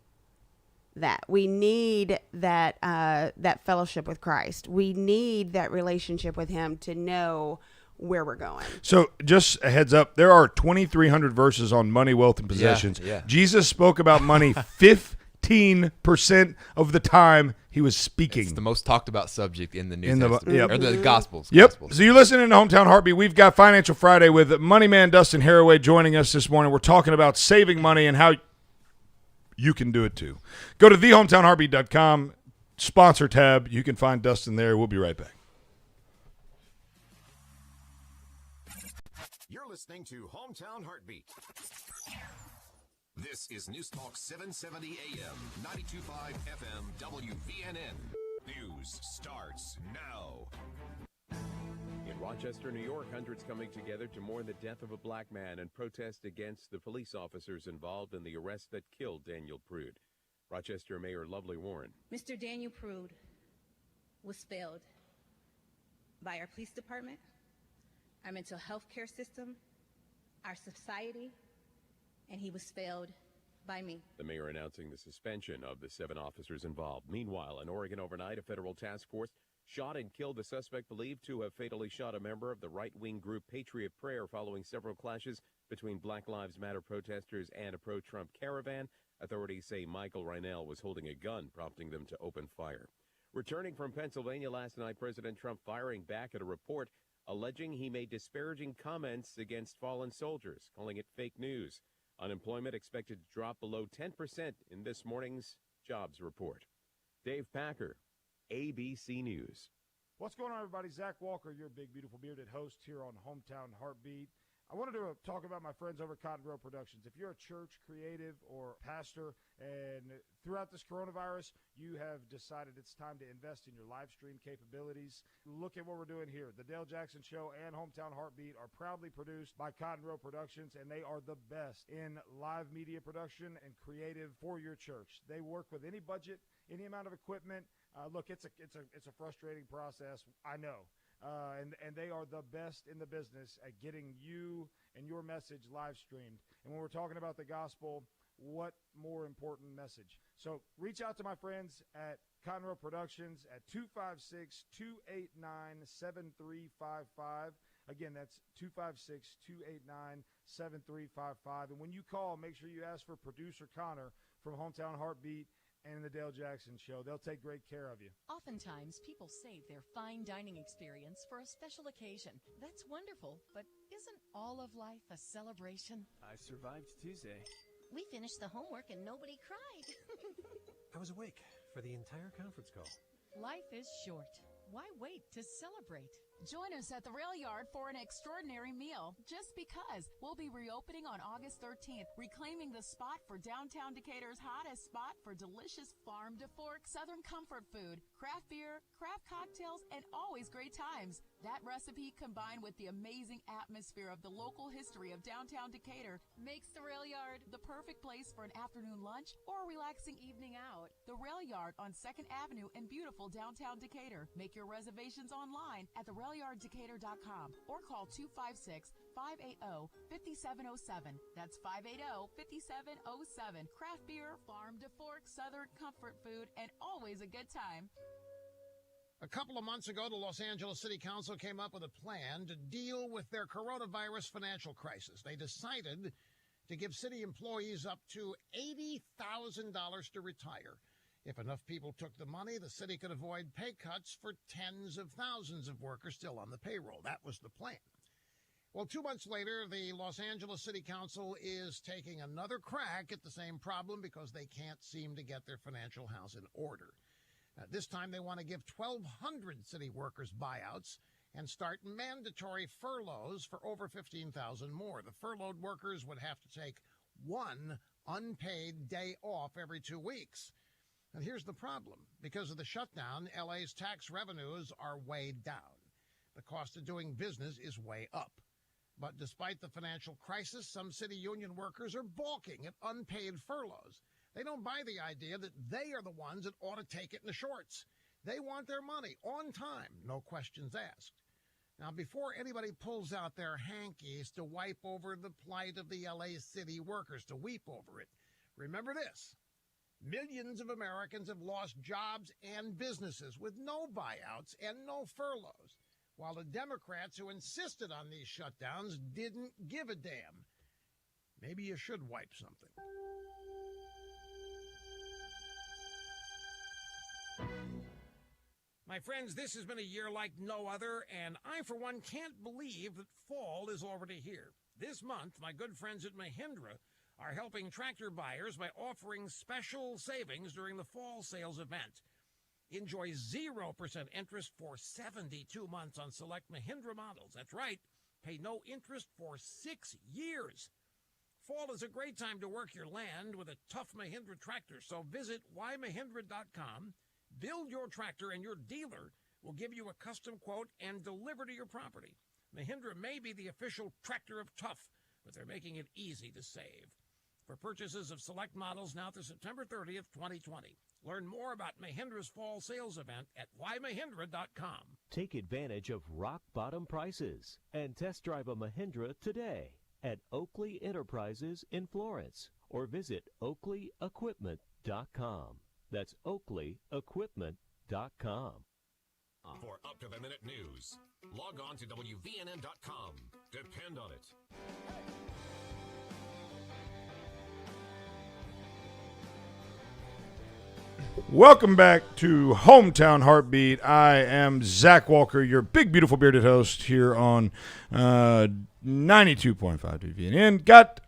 that. We need that fellowship with Christ. We need that relationship with Him to know where we're going. So just a heads up, there are 2,300 verses on money, wealth, and possessions. Yeah. Jesus spoke about money 15% of the time he was speaking. It's the most talked about subject in the New Testament. Or the Gospels. Yep. So you're listening to Hometown Heartbeat. We've got Financial Friday with Money Man Dustin Haraway joining us this morning. We're talking about saving money and how you can do it too. Go to thehometownheartbeat.com, sponsor tab. You can find Dustin there. We'll be right back. You're listening to Hometown Heartbeat. This is News Talk 770 AM, 92.5 FM, WVNN. News starts now. In Rochester, New York, hundreds coming together to mourn the death of a black man and protest against the police officers involved in the arrest that killed Daniel Prude. Rochester Mayor Lovely Warren. Mr. Daniel Prude was failed by our police department, our mental health care system, our society, and he was failed by me. The mayor announcing the suspension of the 7 officers involved. Meanwhile, in Oregon overnight, a federal task force shot and killed the suspect believed to have fatally shot a member of the right-wing group Patriot Prayer following several clashes between Black Lives Matter protesters and a pro-Trump caravan. Authorities say Michael Reinell was holding a gun, prompting them to open fire. Returning from Pennsylvania last night, President Trump firing back at a report alleging he made disparaging comments against fallen soldiers, calling it fake news. Unemployment expected to drop below 10% in this morning's jobs report. Dave Packer, ABC News. What's going on, everybody? Zach Walker, your big, beautiful, bearded host here on Hometown Heartbeat. I wanted to talk about my friends over at Cotton Row Productions. If you're a church, creative, or pastor, and throughout this coronavirus, you have decided it's time to invest in your live stream capabilities, look at what we're doing here. The Dale Jackson Show and Hometown Heartbeat are proudly produced by Cotton Row Productions, and they are the best in live media production and creative for your church. They work with any budget, any amount of equipment. Look, it's a frustrating process, I know. and they are the best in the business at getting you and your message live streamed. And when we're talking about the gospel, what more important message? So reach out to my friends at Cotton Row Productions at 256-289-7355. Again, that's 256-289-7355. And when you call, make sure you ask for producer Connor from Hometown Heartbeat and the Dale Jackson Show. They'll take great care of you. Oftentimes, people save their fine dining experience for a special occasion. That's wonderful, but isn't all of life a celebration? I survived Tuesday. We finished the homework and nobody cried. I was awake for the entire conference call. Life is short. Why wait to celebrate? Join us at the Rail Yard for an extraordinary meal. Just because. We'll be reopening on August 13th, reclaiming the spot for downtown Decatur's hottest spot for delicious farm-to-fork Southern comfort food, craft beer, craft cocktails, and always great times. That recipe, combined with the amazing atmosphere of the local history of downtown Decatur, makes the Rail Yard the perfect place for an afternoon lunch or a relaxing evening out. The Rail Yard on 2nd Avenue in beautiful downtown Decatur. Make your reservations online at therailyarddecatur.com or call 256-580-5707. That's 580-5707. Craft beer, farm to fork, Southern comfort food, and always a good time. A couple of months ago, the Los Angeles City Council came up with a plan to deal with their coronavirus financial crisis. They decided to give city employees up to $80,000 to retire. If enough people took the money, the city could avoid pay cuts for tens of thousands of workers still on the payroll. That was the plan. Well, 2 months later, the Los Angeles City Council is taking another crack at the same problem because they can't seem to get their financial house in order. This time they want to give 1,200 city workers buyouts and start mandatory furloughs for over 15,000 more. The furloughed workers would have to take one unpaid day off every 2 weeks. And here's the problem. Because of the shutdown, LA's tax revenues are way down. The cost of doing business is way up. But despite the financial crisis, some city union workers are balking at unpaid furloughs. They don't buy the idea that they are the ones that ought to take it in the shorts. They want their money on time, no questions asked. Now, before anybody pulls out their hankies to wipe over the plight of the LA city workers, to weep over it, remember this. Millions of Americans have lost jobs and businesses with no buyouts and no furloughs, while the Democrats who insisted on these shutdowns didn't give a damn. Maybe you should wipe something. My friends, this has been a year like no other, and I, for one, can't believe that fall is already here. This month, my good friends at Mahindra are helping tractor buyers by offering special savings during the fall sales event. Enjoy 0% interest for 72 months on select Mahindra models. That's right, pay no interest for 6 years. Fall is a great time to work your land with a tough Mahindra tractor, so visit whymahindra.com. Build your tractor and your dealer will give you a custom quote and deliver to your property. Mahindra may be the official tractor of tough, but they're making it easy to save. For purchases of select models now through September 30th, 2020. Learn more about Mahindra's fall sales event at whymahindra.com. Take advantage of rock bottom prices and test drive a Mahindra today at Oakley Enterprises in Florence or visit oakley-equipment.com. That's oakley-equipment.com. For up-to-the-minute news, log on to WVNN.com. Depend on it. Welcome back to Hometown Heartbeat. I am Zach Walker, your big, beautiful, bearded host here on 92.5 WVNN. Got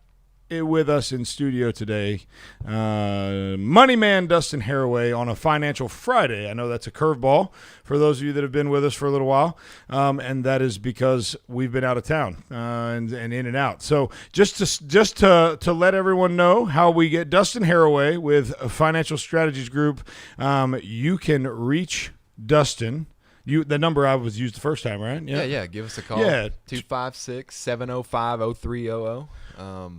it with us in studio today, Money Man Dustin Haraway on a Financial Friday. I know that's a curveball for those of you that have been with us for a little while, and that is because we've been out of town and in and out. So just to let everyone know how we get Dustin Haraway with Financial Strategies Group, you can reach Dustin. The number I was used the first time, right? Yeah. Give us a call. Yeah. 256-705-0300.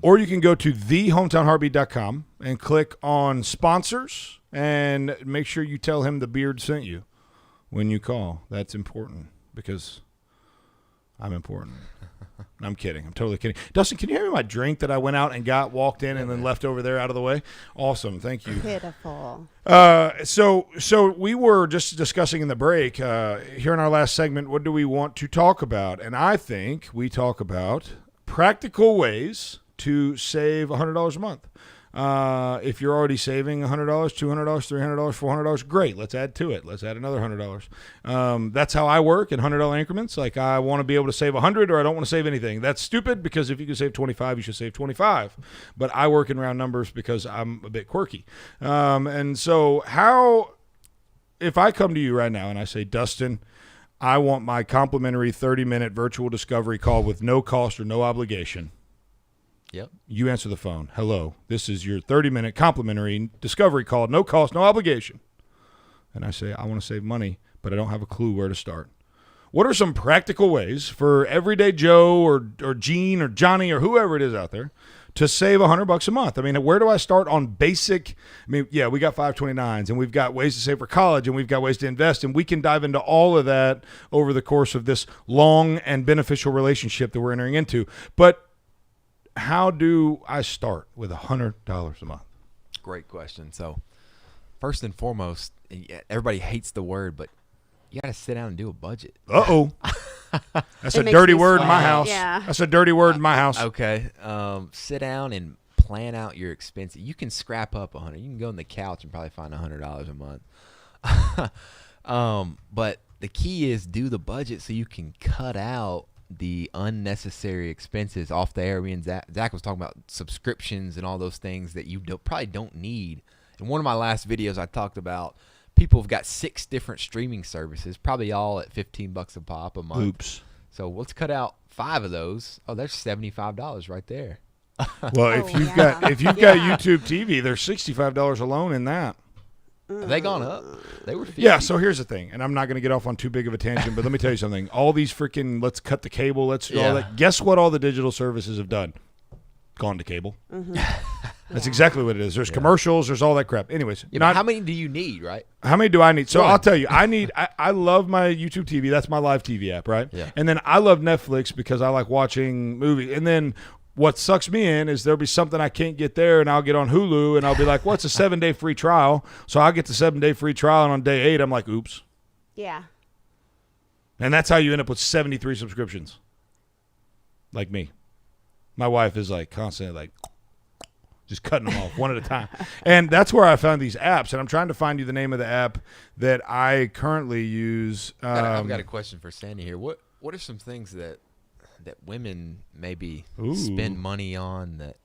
Or you can go to thehometownheartbeat.com and click on sponsors and make sure you tell him the beard sent you when you call. That's important because I'm important. I'm kidding. I'm totally kidding. Dustin, can you hand me my drink that I went out and got, walked in, and then left over there out of the way? Awesome. Thank you. Pitiful. So we were just discussing in the break, here in our last segment, what do we want to talk about? And I think we talk about practical ways to save $100 a month. If you're already saving $100, $200, $300, $400, great. Let's add to it. Let's add another $100. That's how I work in $100 increments. Like, I want to be able to save 100, or I don't want to save anything. That's stupid, because if you can save 25, you should save 25. But I work in round numbers because I'm a bit quirky. And so if I come to you right now and I say, Dustin, I want my complimentary 30-minute virtual discovery call with no cost or no obligation. Yep. You answer the phone. Hello, this is your 30-minute complimentary discovery call, no cost, no obligation. And I say, I want to save money, but I don't have a clue where to start. What are some practical ways for everyday Joe or Gene or Johnny or whoever it is out there to save $100 a month? I mean, where do I start on basic? I mean, yeah, we got 529s, and we've got ways to save for college, and we've got ways to invest, and we can dive into all of that over the course of this long and beneficial relationship that we're entering into. But how do I start with $100 a month? Great question. So, first and foremost, everybody hates the word, but you got to sit down and do a budget. Uh-oh. That's a dirty word in my house. Yeah. That's a dirty word in my house. Okay. Sit down and plan out your expenses. You can scrap up $100. You can go on the couch and probably find $100 a month. But the key is do the budget so you can cut out the unnecessary expenses off the air. And Zach was talking about subscriptions and all those things that you probably don't need. In one of my last videos, I talked about people have got 6 different streaming services, probably all at $15 a pop a month. Oops. So let's cut out 5 of those. Oh, there's $75 right there. Well, if you've got YouTube TV, there's $65 alone in that. Have they gone up? They were 50. Yeah, so here's the thing, and I'm not going to get off on too big of a tangent, but let me tell you something. All these freaking let's cut the cable, let's do all that. Guess what all the digital services have done? Gone to cable. Mm-hmm. That's exactly what it is. There's commercials, there's all that crap. Anyways. But how many do you need, right? How many do I need? So I'll tell you, I love my YouTube TV. That's my live TV app, right? Yeah. And then I love Netflix because I like watching movies. And then what sucks me in is there'll be something I can't get there, and I'll get on Hulu, and I'll be like, what's a 7-day free trial? So I'll get the 7-day free trial, and on day 8, I'm like, oops. Yeah. And that's how you end up with 73 subscriptions. Like me. My wife is like constantly like just cutting them off one at a time. And that's where I found these apps, and I'm trying to find you the name of the app that I currently use. I've got a question for Sandy here. What are some things that women maybe spend money on that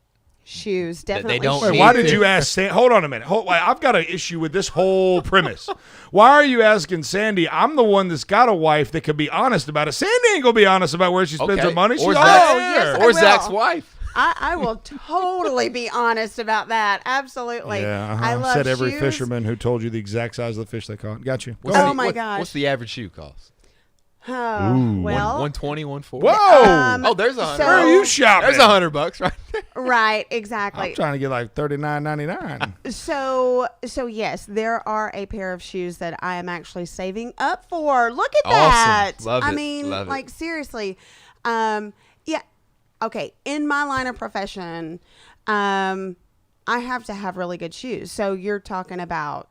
shoes, that definitely. they don't Wait, need why to? did you ask Sandy? Hold on a minute. I've got an issue with this whole premise. Why are you asking Sandy? I'm the one that's got a wife that could be honest about it. Sandy ain't going to be honest about where she spends her money. She's Zach's wife. I will totally be honest about that. Absolutely. Yeah, I love said every shoes. fisherman who told you the exact size of the fish they caught. Got you. My gosh. What's the average shoe cost? Oh, well, 120, 140. Whoa! There's $100. Where are you shopping? There's $100 right there. Right, exactly. I'm trying to get like $39.99. So yes, there are a pair of shoes that I am actually saving up for. Look at Awesome. that. Love I it. mean, Love it. like seriously. Yeah. Okay. In my line of profession, I have to have really good shoes. So you're talking about,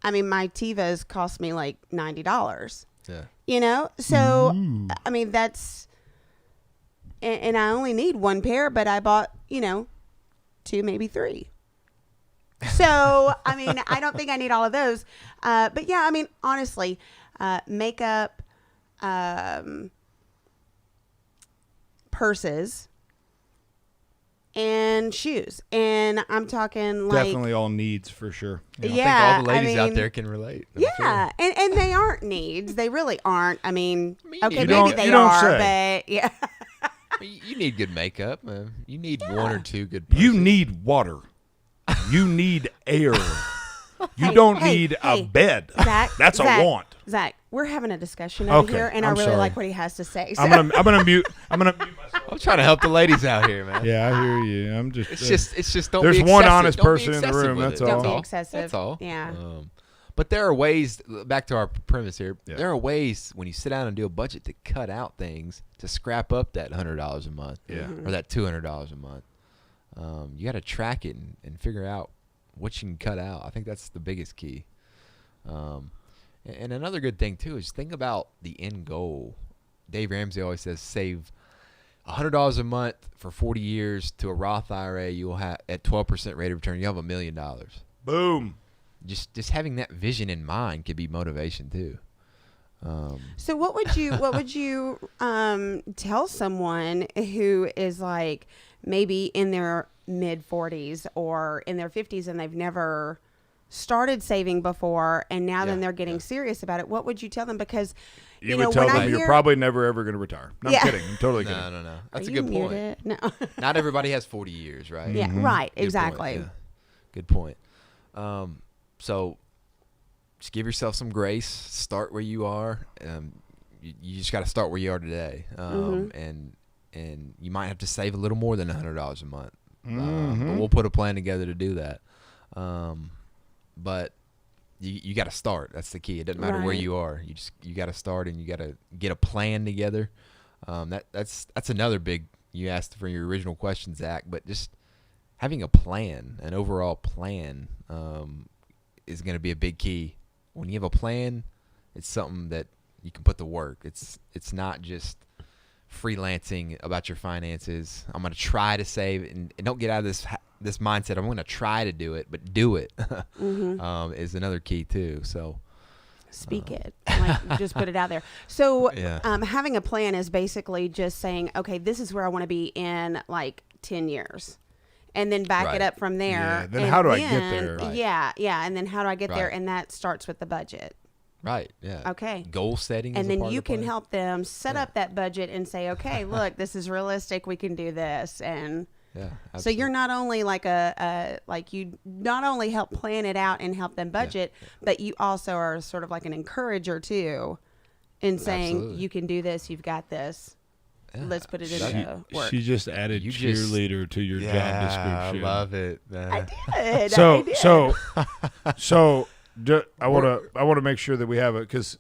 I mean, my Tevas cost me like $90. Yeah. You know? So, I mean, that's, and I only need one pair, but I bought, 2, maybe 3. So, I mean, I don't think I need all of those. But yeah, I mean, honestly, makeup, purses, and shoes. And I'm talking like Definitely all needs for sure. I think all the ladies out there can relate. I'm Yeah, sure. and they aren't needs. They really aren't. I mean, okay, you maybe don't- they you don't are, say. but yeah. You need good makeup. You need 1 or 2 good. You need water. You need air. You don't need a bed. Zach, That's Zach, a want. Zach, we're having a discussion over Okay, here, and I'm I really sorry. like what he has to say. So. I'm gonna mute. I'm gonna mute myself. I'm trying to help the ladies out here, man. Yeah, I hear you. I'm just. It's just don't There's be one excessive. honest Don't be person in the excessive room. with That's it. all. Don't be excessive. That's all. Yeah. But there are ways, back to our premise here, Yeah. there are ways when you sit down and do a budget to cut out things to scrap up that $100 a month or that $200 a month. You got to track it and figure out what you can cut out. I think that's the biggest key. And another good thing, too, is think about the end goal. Dave Ramsey always says save $100 a month for 40 years to a Roth IRA. You'll have at 12% rate of return. You have $1 million. Boom. Just having that vision in mind could be motivation too. So what would you tell someone who is like maybe in their mid 40s or in their 50s and they've never started saving before and now then they're getting serious about it? What would you tell them? Because you would tell them you're probably never ever going to retire. No, I'm kidding. I'm totally kidding. No. That's Are a good you point. muted? No. Not everybody has 40 years, right? Yeah, right. Good Exactly. point, yeah. Good point. So just give yourself some grace. Start where you are. You just got to start where you are today. And you might have to save a little more than $100 a month. But we'll put a plan together to do that. But you got to start. That's the key. It doesn't matter where you are. You got to start, and you got to get a plan together. That's another big. You asked for your original question, Zach, but just having a plan, an overall plan, is going to be a big key. When you have a plan, it's something that you can put to work. It's not just freelancing about your finances. I'm going to try to save, and don't get out of this mindset. I'm going to try to do it, but do it is another key too. So speak it, like just put it out there. So having a plan is basically just saying, okay, this is where I want to be in like 10 years. And then back it up from there. Yeah. Then how do I get there? Right. Yeah. And then how do I get there? And that starts with the budget. Right. Yeah. Okay. Goal setting. And is a then part you of the can plan. help them set up that budget and say, okay, look, this is realistic. We can do this. And so you're not only like you not only help plan it out and help them budget, but you also are sort of like an encourager too in saying you can do this. You've got this. Let's put it into work. She just added cheerleader to your job description. I love it. I did. I want to make sure that we have it because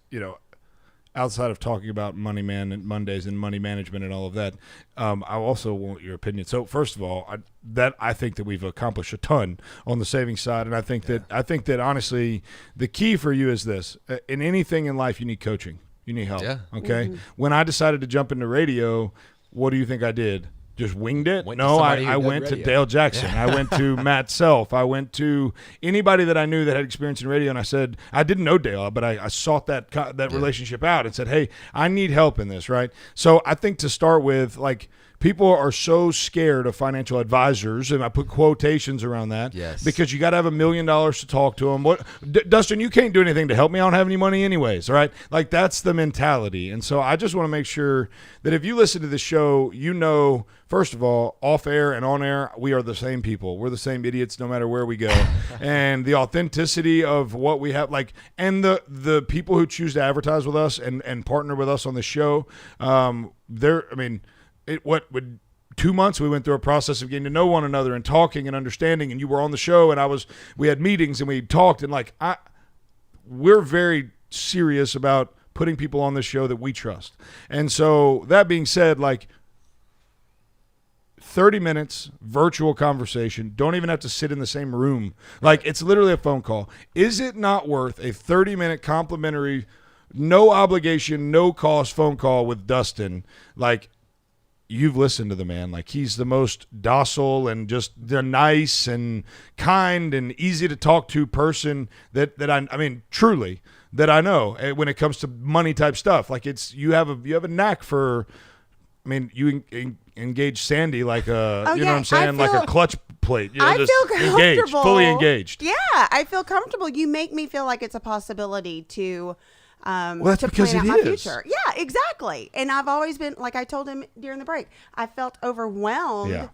outside of talking about Money Man and Mondays and money management and all of that, I also want your opinion. So first of all, I think that we've accomplished a ton on the savings side, and I think that honestly, the key for you is this: in anything in life, you need coaching. You need help. Yeah. Okay. Mm-hmm. When I decided to jump into radio, what do you think I did? Just winged it? Went to No, somebody who I did went to radio. Dale Jackson. I went to Matt Self. I went to anybody that I knew that had experience in radio, and I said, I didn't know Dale, but I sought that relationship out and said, hey, I need help in this, right? So I think to start with, like, people are so scared of financial advisors, and I put quotations around that. Yes. Because you got to have $1 million to talk to them. Dustin, you can't do anything to help me. I don't have any money anyways, all right? Like, that's the mentality. And so I just want to make sure that if you listen to the show, first of all, off air and on air, we are the same people. We're the same idiots no matter where we go. And the authenticity of what we have, and the people who choose to advertise with us and partner with us on the show, 2 months we went through a process of getting to know one another and talking and understanding, and you were on the show and we had meetings and we talked, and we're very serious about putting people on this show that we trust. And so that being said, 30 minutes virtual conversation, don't even have to sit in the same room. It's literally a phone call. Is it not worth a 30-minute complimentary, no obligation, no cost phone call with Dustin? You've listened to the man. He's the most docile and just the nice and kind and easy to talk to person that truly that I know when it comes to money type stuff. You have a knack for. You engage Sandy like a, you know what I'm saying, like a clutch plate. I feel engaged, fully engaged. Yeah, I feel comfortable. You make me feel like it's a possibility to. That's to because plan it out my is. future. Yeah, exactly. And I've always been, like I told him during the break, I felt overwhelmed. Yeah.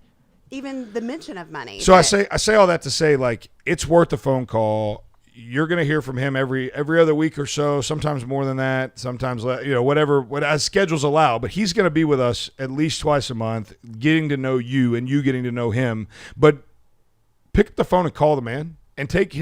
Even the mention of money. So I say all that to say, it's worth a phone call. You're going to hear from him every other week or so, sometimes more than that, sometimes whatever as schedules allow. But he's going to be with us at least twice a month, getting to know you and you getting to know him. But pick up the phone and call the man and take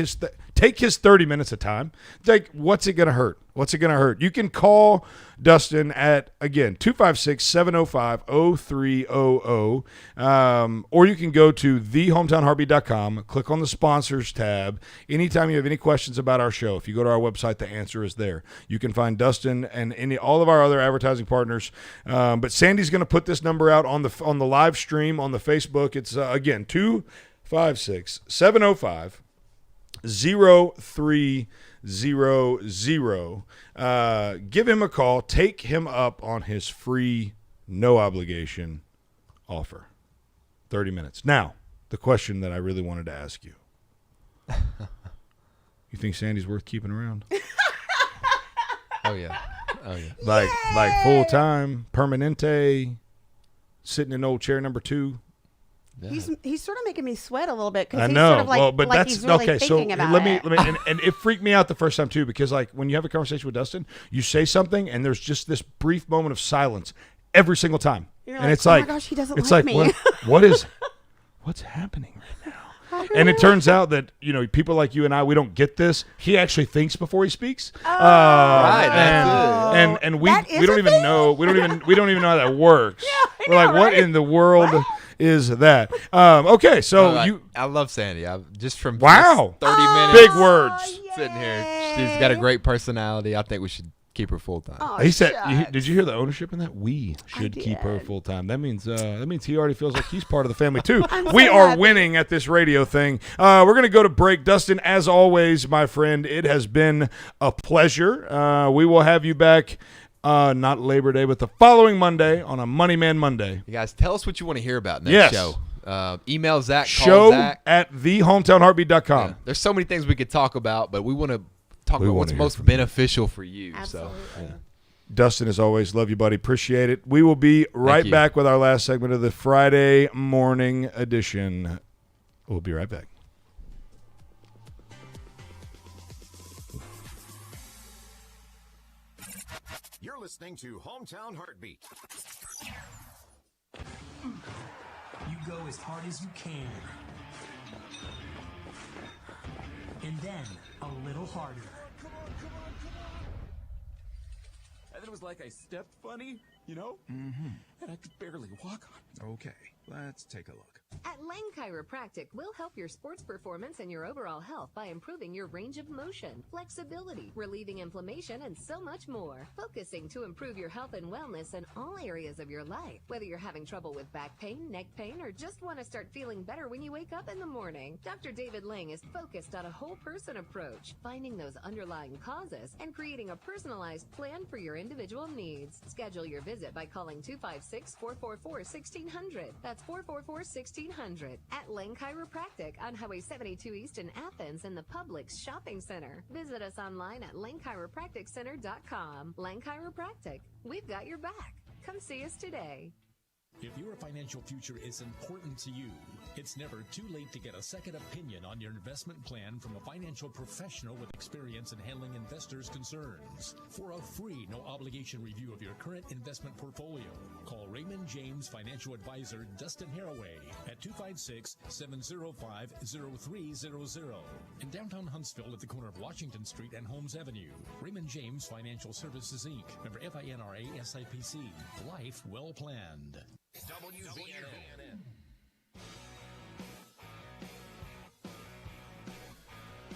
Take his 30 minutes of time. Like, what's it going to hurt? What's it going to hurt? You can call Dustin at, again, 256-705-0300. Or you can go to thehometownheartbeat.com, click on the sponsors tab. Anytime you have any questions about our show, if you go to our website, the answer is there. You can find Dustin and all of our other advertising partners. But Sandy's going to put this number out on the live stream on the Facebook. It's, again, 256-705-0300. Give him a call. Take him up on his free, no obligation offer. 30 minutes. Now, the question that I really wanted to ask you. You think Sandy's worth keeping around? Oh yeah. Like full time, permanente, sitting in old chair number 2. Yeah. He's sort of making me sweat a little bit because I he's know. sort of like, well, but like that's he's really okay. So thinking about let me, it. and it freaked me out the first time too, because like when you have a conversation with Dustin, you say something and there's just this brief moment of silence every single time, You're and like, it's oh like, my gosh, he doesn't it's like like me. what's happening right now? And it turns out that people like you and I, we don't get this. He actually thinks before he speaks. Right. And we don't even know. We don't even know how that works. We're like, what in the world is that? Okay, so I love Sandy. Just from wow, 30 minutes, big words sitting here. She's got a great personality. I think we should keep her full time. Oh, he said, "Did you hear the ownership in that? We should keep her did. full time. That means he already feels like he's part of the family too. I'm We so are happy. winning at this radio thing. We're gonna go to break. Dustin, as always, my friend, it has been a pleasure. We will have you back. Not Labor Day, but the following Monday on a Money Man Monday. You guys, tell us what you want to hear about next Yes. show. Email Zach. Show Call Zach. at thehometownheartbeat.com. Yeah. There's so many things we could talk about, but we want to talk We about wanna what's hear most from you. beneficial for you. Absolutely. So, yeah. Dustin, as always, love you, buddy. Appreciate it. We will be right you. back with our last segment of the Friday morning edition. We'll be right back. You're listening to Hometown Heartbeat. You go as hard as you can. And then a little harder. And then it was like I stepped funny, Mm-hmm. And I could barely walk on it. Okay, let's take a look. At Lang Chiropractic, we'll help your sports performance and your overall health by improving your range of motion, flexibility, relieving inflammation, and so much more. Focusing to improve your health and wellness in all areas of your life. Whether you're having trouble with back pain, neck pain, or just want to start feeling better when you wake up in the morning, Dr. David Lang is focused on a whole person approach, finding those underlying causes and creating a personalized plan for your individual needs. Schedule your visit by calling 256-444-1600. That's 444-1600 at Lang Chiropractic on Highway 72 East in Athens in the Publix Shopping Center. Visit us online at langchiropracticcenter.com. Lang Chiropractic, we've got your back. Come see us today. If your financial future is important to you, it's never too late to get a second opinion on your investment plan from a financial professional with experience in handling investors' concerns. For a free, no-obligation review of your current investment portfolio, call Raymond James Financial Advisor Dustin Haraway at 256-705-0300 in downtown Huntsville at the corner of Washington Street and Holmes Avenue. Raymond James Financial Services, Inc. Member FINRA SIPC. Life well planned. WVNN.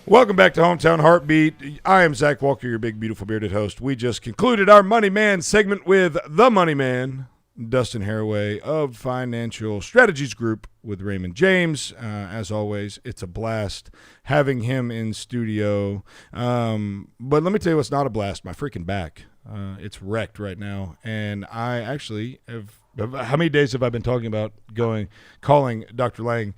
Welcome back to Hometown Heartbeat. I am Zach Walker, your big, beautiful, bearded host. We just concluded our Money Man segment with the Money Man, Dustin Haraway of Financial Strategies Group with Raymond James. As always, it's a blast having him in studio. But let me tell you what's not a blast, my freaking back. It's wrecked right now. And I actually have – how many days have I been talking about calling Dr. Lang?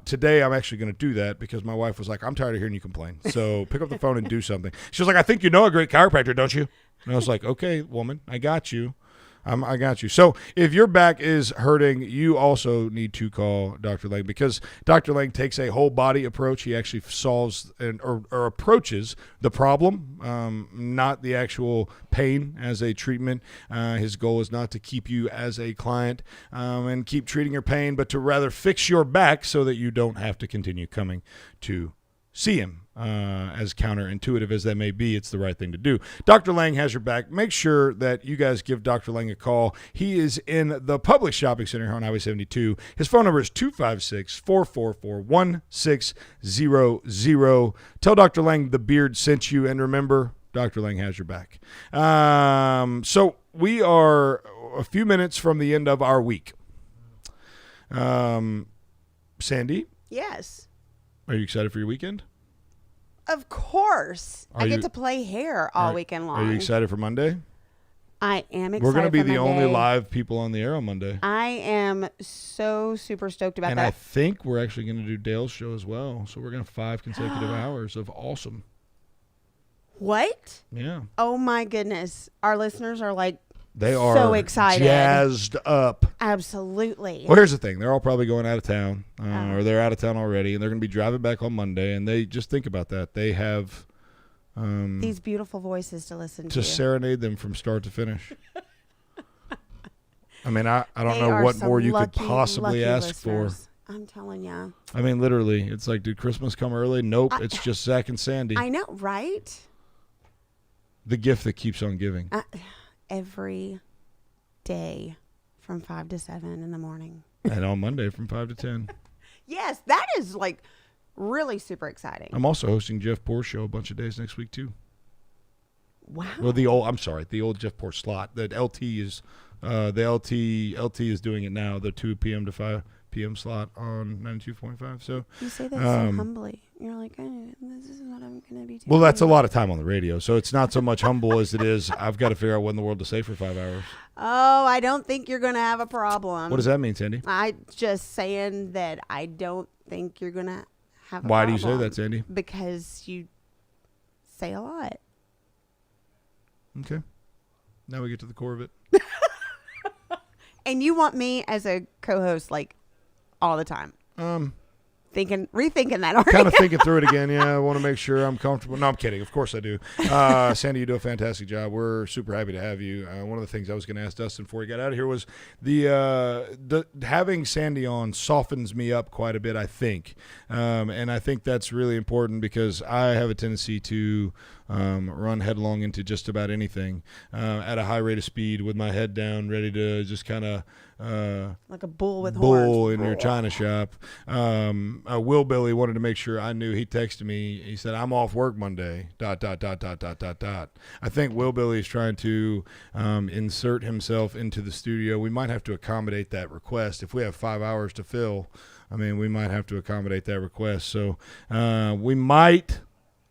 Today I'm actually going to do that because my wife was like, I'm tired of hearing you complain. So pick up the phone and do something. She was like, I think you know a great chiropractor, don't you? And I was like, okay, woman, I got you. I got you. So if your back is hurting, you also need to call Dr. Lang because Dr. Lang takes a whole body approach. He actually solves or approaches the problem, not the actual pain as a treatment. His goal is not to keep you as a client and keep treating your pain, but to rather fix your back so that you don't have to continue coming to see him. as counterintuitive as that may be, it's the right thing to do. Dr. Lang has your back. Make sure that you guys give Dr. Lang a call. He is in the Publix Shopping Center here on Highway 72. His phone number is 256-444-1600. Tell Dr. Lang the beard sent you, and remember, Dr. Lang has your back. So we are a few minutes from the end of our week. Sandy? Yes. Are you excited for your weekend? Of course. I you- get to play hair all weekend long. Are you excited for Monday? I am excited. We're going to be for the only Monday. live people on the air on Monday. I am so super stoked about And I that. think we're actually going to do Dale's show as well. So we're going to have 5 consecutive hours of awesome. What? Yeah. Oh my goodness. Our listeners are like They are so excited. jazzed up. Absolutely. Well, here's the thing. They're all probably going out of town, or they're out of town already, and they're going to be driving back on Monday. And they just think about that. They have these beautiful voices to listen to to. serenade them from start to finish. I mean, I don't They know are what some more you lucky, could possibly lucky ask listeners. I'm telling you. for. I mean, literally, it's like, did Christmas come early? Nope. It's just Zach and Sandy. I know, right? The gift that keeps on giving. Every day from 5 to 7 in the morning. And on Monday from 5 to 10. Yes, that is like really super exciting. I'm also hosting Jeff Poor's show a bunch of days next week, too. Wow. Well, the old Jeff Poor slot. The LT is doing it now, the 2 p.m. to 5 p.m. slot on 92.5. So You say that so humbly. You're like, this is what I'm going to be doing. well, that's a lot of time on the radio, so it's not so much humble as it is I've got to figure out what in the world to say for 5 hours. Oh, I don't think you're going to have a problem. What does that mean, Sandy? I just saying that I don't think you're going to have a Why do problem. you say that, Sandy? Because you say a lot. Okay. Now we get to the core of it. And you want me as a co-host like all the time. Rethinking that already. Kind of thinking through it again. Yeah, I want to make sure I'm comfortable. No, I'm kidding. Of course I do. Sandy, you do a fantastic job. We're super happy to have you. One of the things I was going to ask Dustin before he got out of here was the having Sandy on softens me up quite a bit, I think. And I think that's really important because I have a tendency to run headlong into just about anything at a high rate of speed with my head down, ready to just kind of like a bull with horns. in your china shop. Will Billy wanted to make sure I knew. He texted me. He said, "I'm off work Monday." ... I think Will Billy is trying to insert himself into the studio. We might have to accommodate that request if we have 5 hours to fill. I mean, we might have to accommodate that request. So we might.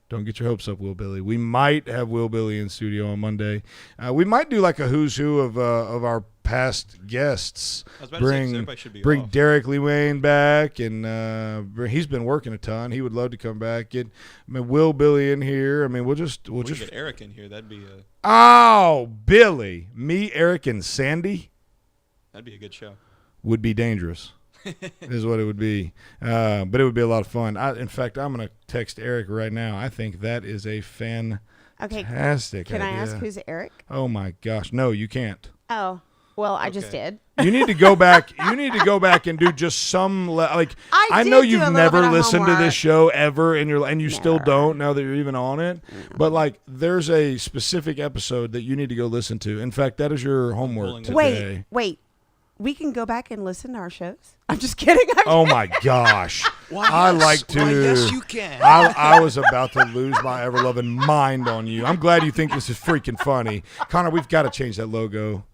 Don't get your hopes up, Will Billy. We might have Will Billy in studio on Monday. We might do like a who's who of our past guests. I was about to say, 'cause everybody should be bring off. Derek Lee Wayne back, and he's been working a ton. He would love to come back. Get Will Billy in here. I mean, we'll just get Eric in here. That'd be Billy, me, Eric, and Sandy a good show. would be dangerous. Is what it would be. But it would be a lot of fun. In fact, I'm going to text Eric right now. I think that is a fantastic Can I idea. ask who's Eric? Oh, my gosh. No, you can't. Oh, well, I just did. You need to go back. You need to go back and do just some I know did do a you've little never bit of listened to homework. this show ever, and you still don't now that you're even on it. But there's a specific episode that you need to go listen to. In fact, that is your homework today. Wait. We can go back and listen to our shows. I'm just kidding. Oh my gosh! I like to. yes, you can. I was about to lose my ever loving mind on you. I'm glad you think this is freaking funny, Connor. We've got to change that logo.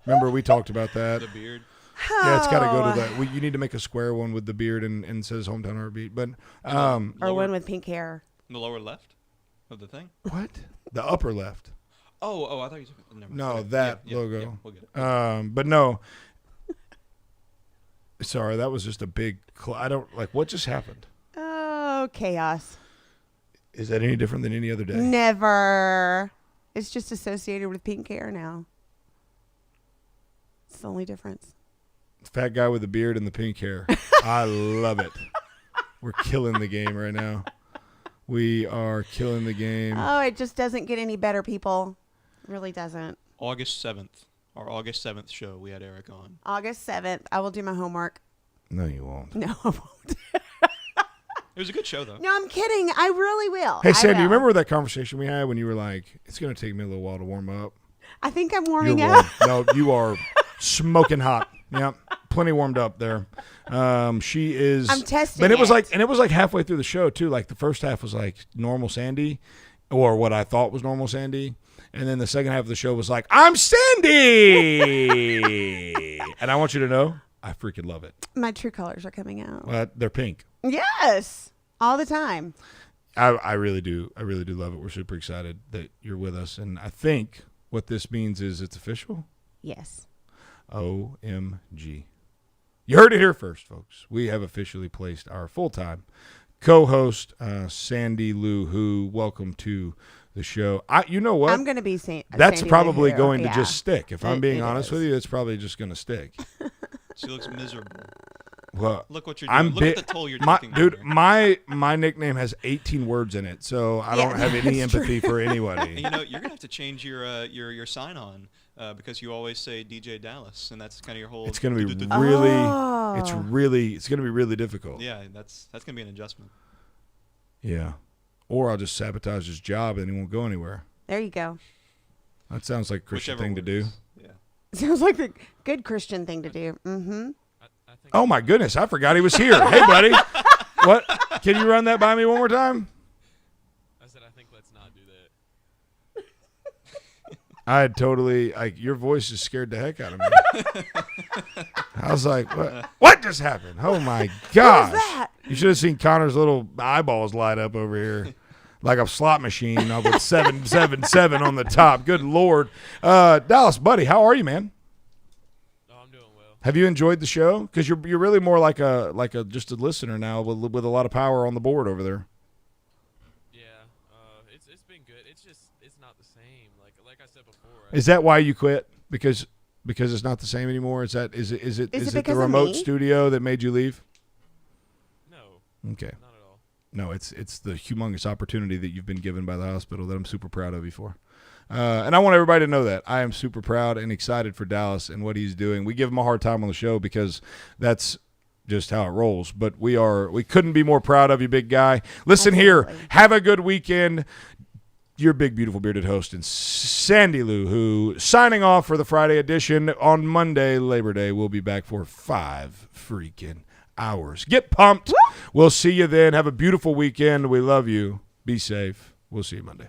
Remember we talked about that. The beard. Yeah, it's got to go to that. You need to make a square one with the beard and says "Hometown Heartbeat." But or one with pink hair. The lower left of the thing. What? The upper left. Oh! I thought you said never mind. No, Okay. that Yeah, logo. yeah, we'll get it. But no. Sorry, that was just a big. I don't like what just happened. Oh, chaos. Is that any different than any other day? Never. It's just associated with pink hair now. It's the only difference. Fat guy with the beard and the pink hair. I love it. We're killing the game right now. We are killing the game. Oh, it just doesn't get any better, people. It really doesn't. August 7th. Our August 7th show, we had Eric on. August 7th. I will do my homework. No, you won't. No, I won't. It was a good show, though. No, I'm kidding. I really will. Hey, I Sandy, you will. remember that conversation we had when you were like, it's going to take me a little while to warm up? I think I'm warming You're up. warm. No, you are smoking hot. Yep, plenty warmed up there. She is. I'm testing But it was it. like halfway through the show too. Like the first half was like normal Sandy, or what I thought was normal Sandy, and then the second half of the show was like, I'm Sandy, and I want you to know, I freaking love it. My true colors are coming out. They're pink. Yes, all the time. I really do. I really do love it. We're super excited that you're with us, and I think what this means is it's official. Yes. OMG. You heard it here first, folks. We have officially placed our full-time co-host, Sandy Lou Who. Welcome to the show. You know what? I'm going to be That's Sandy probably Lou Who. going to Yeah. just stick. If I'm being It honest is. with you, it's probably just going to stick. She looks miserable. Well, Look what you're doing. Look at the toll you're taking. Dude, my nickname has 18 words in it, so I don't have any that's empathy for anybody. And you know, you're gonna have to change your sign on because you always say DJ Dallas, and that's kind of your whole. It's going to be Oh. really, it's going to be really difficult. Yeah, that's gonna be an adjustment. Yeah. Or I'll just sabotage his job and he won't go anywhere. There you go. That sounds like a Christian Whichever thing to do. works. Yeah. Sounds like the good Christian thing to do. Mm-hmm. Oh my goodness, I forgot he was here. Hey, buddy. What? Can you run that by me one more time? I said I think let's not do that. I had totally, like, your voice just scared the heck out of me. I was like, what just happened? Oh my gosh. that? You should have seen Connor's little eyeballs light up over here. Like a slot machine with 777 on the top. Good Lord. Dallas, buddy, how are you, man? Oh, I'm doing well. Have you enjoyed the show? Because you're really more like a just a listener now with a lot of power on the board over there. Yeah, it's been good. It's not the same. Like I said before. Is that why you quit? Because it's not the same anymore? Is it the because of remote me? studio that made you leave? No. Okay. Not at all. No, it's the humongous opportunity that you've been given by the hospital that I'm super proud of you for. And I want everybody to know that. I am super proud and excited for Dallas and what he's doing. We give him a hard time on the show because that's just how it rolls. But we couldn't be more proud of you, big guy. Listen here. Have a good weekend. Your big, beautiful, bearded host, and Sandy Lou, who signing off for the Friday edition. On Monday, Labor Day, we'll be back for 5 freaking hours. Get pumped. Woo! We'll see you then. Have a beautiful weekend. We love you. Be safe. We'll see you Monday.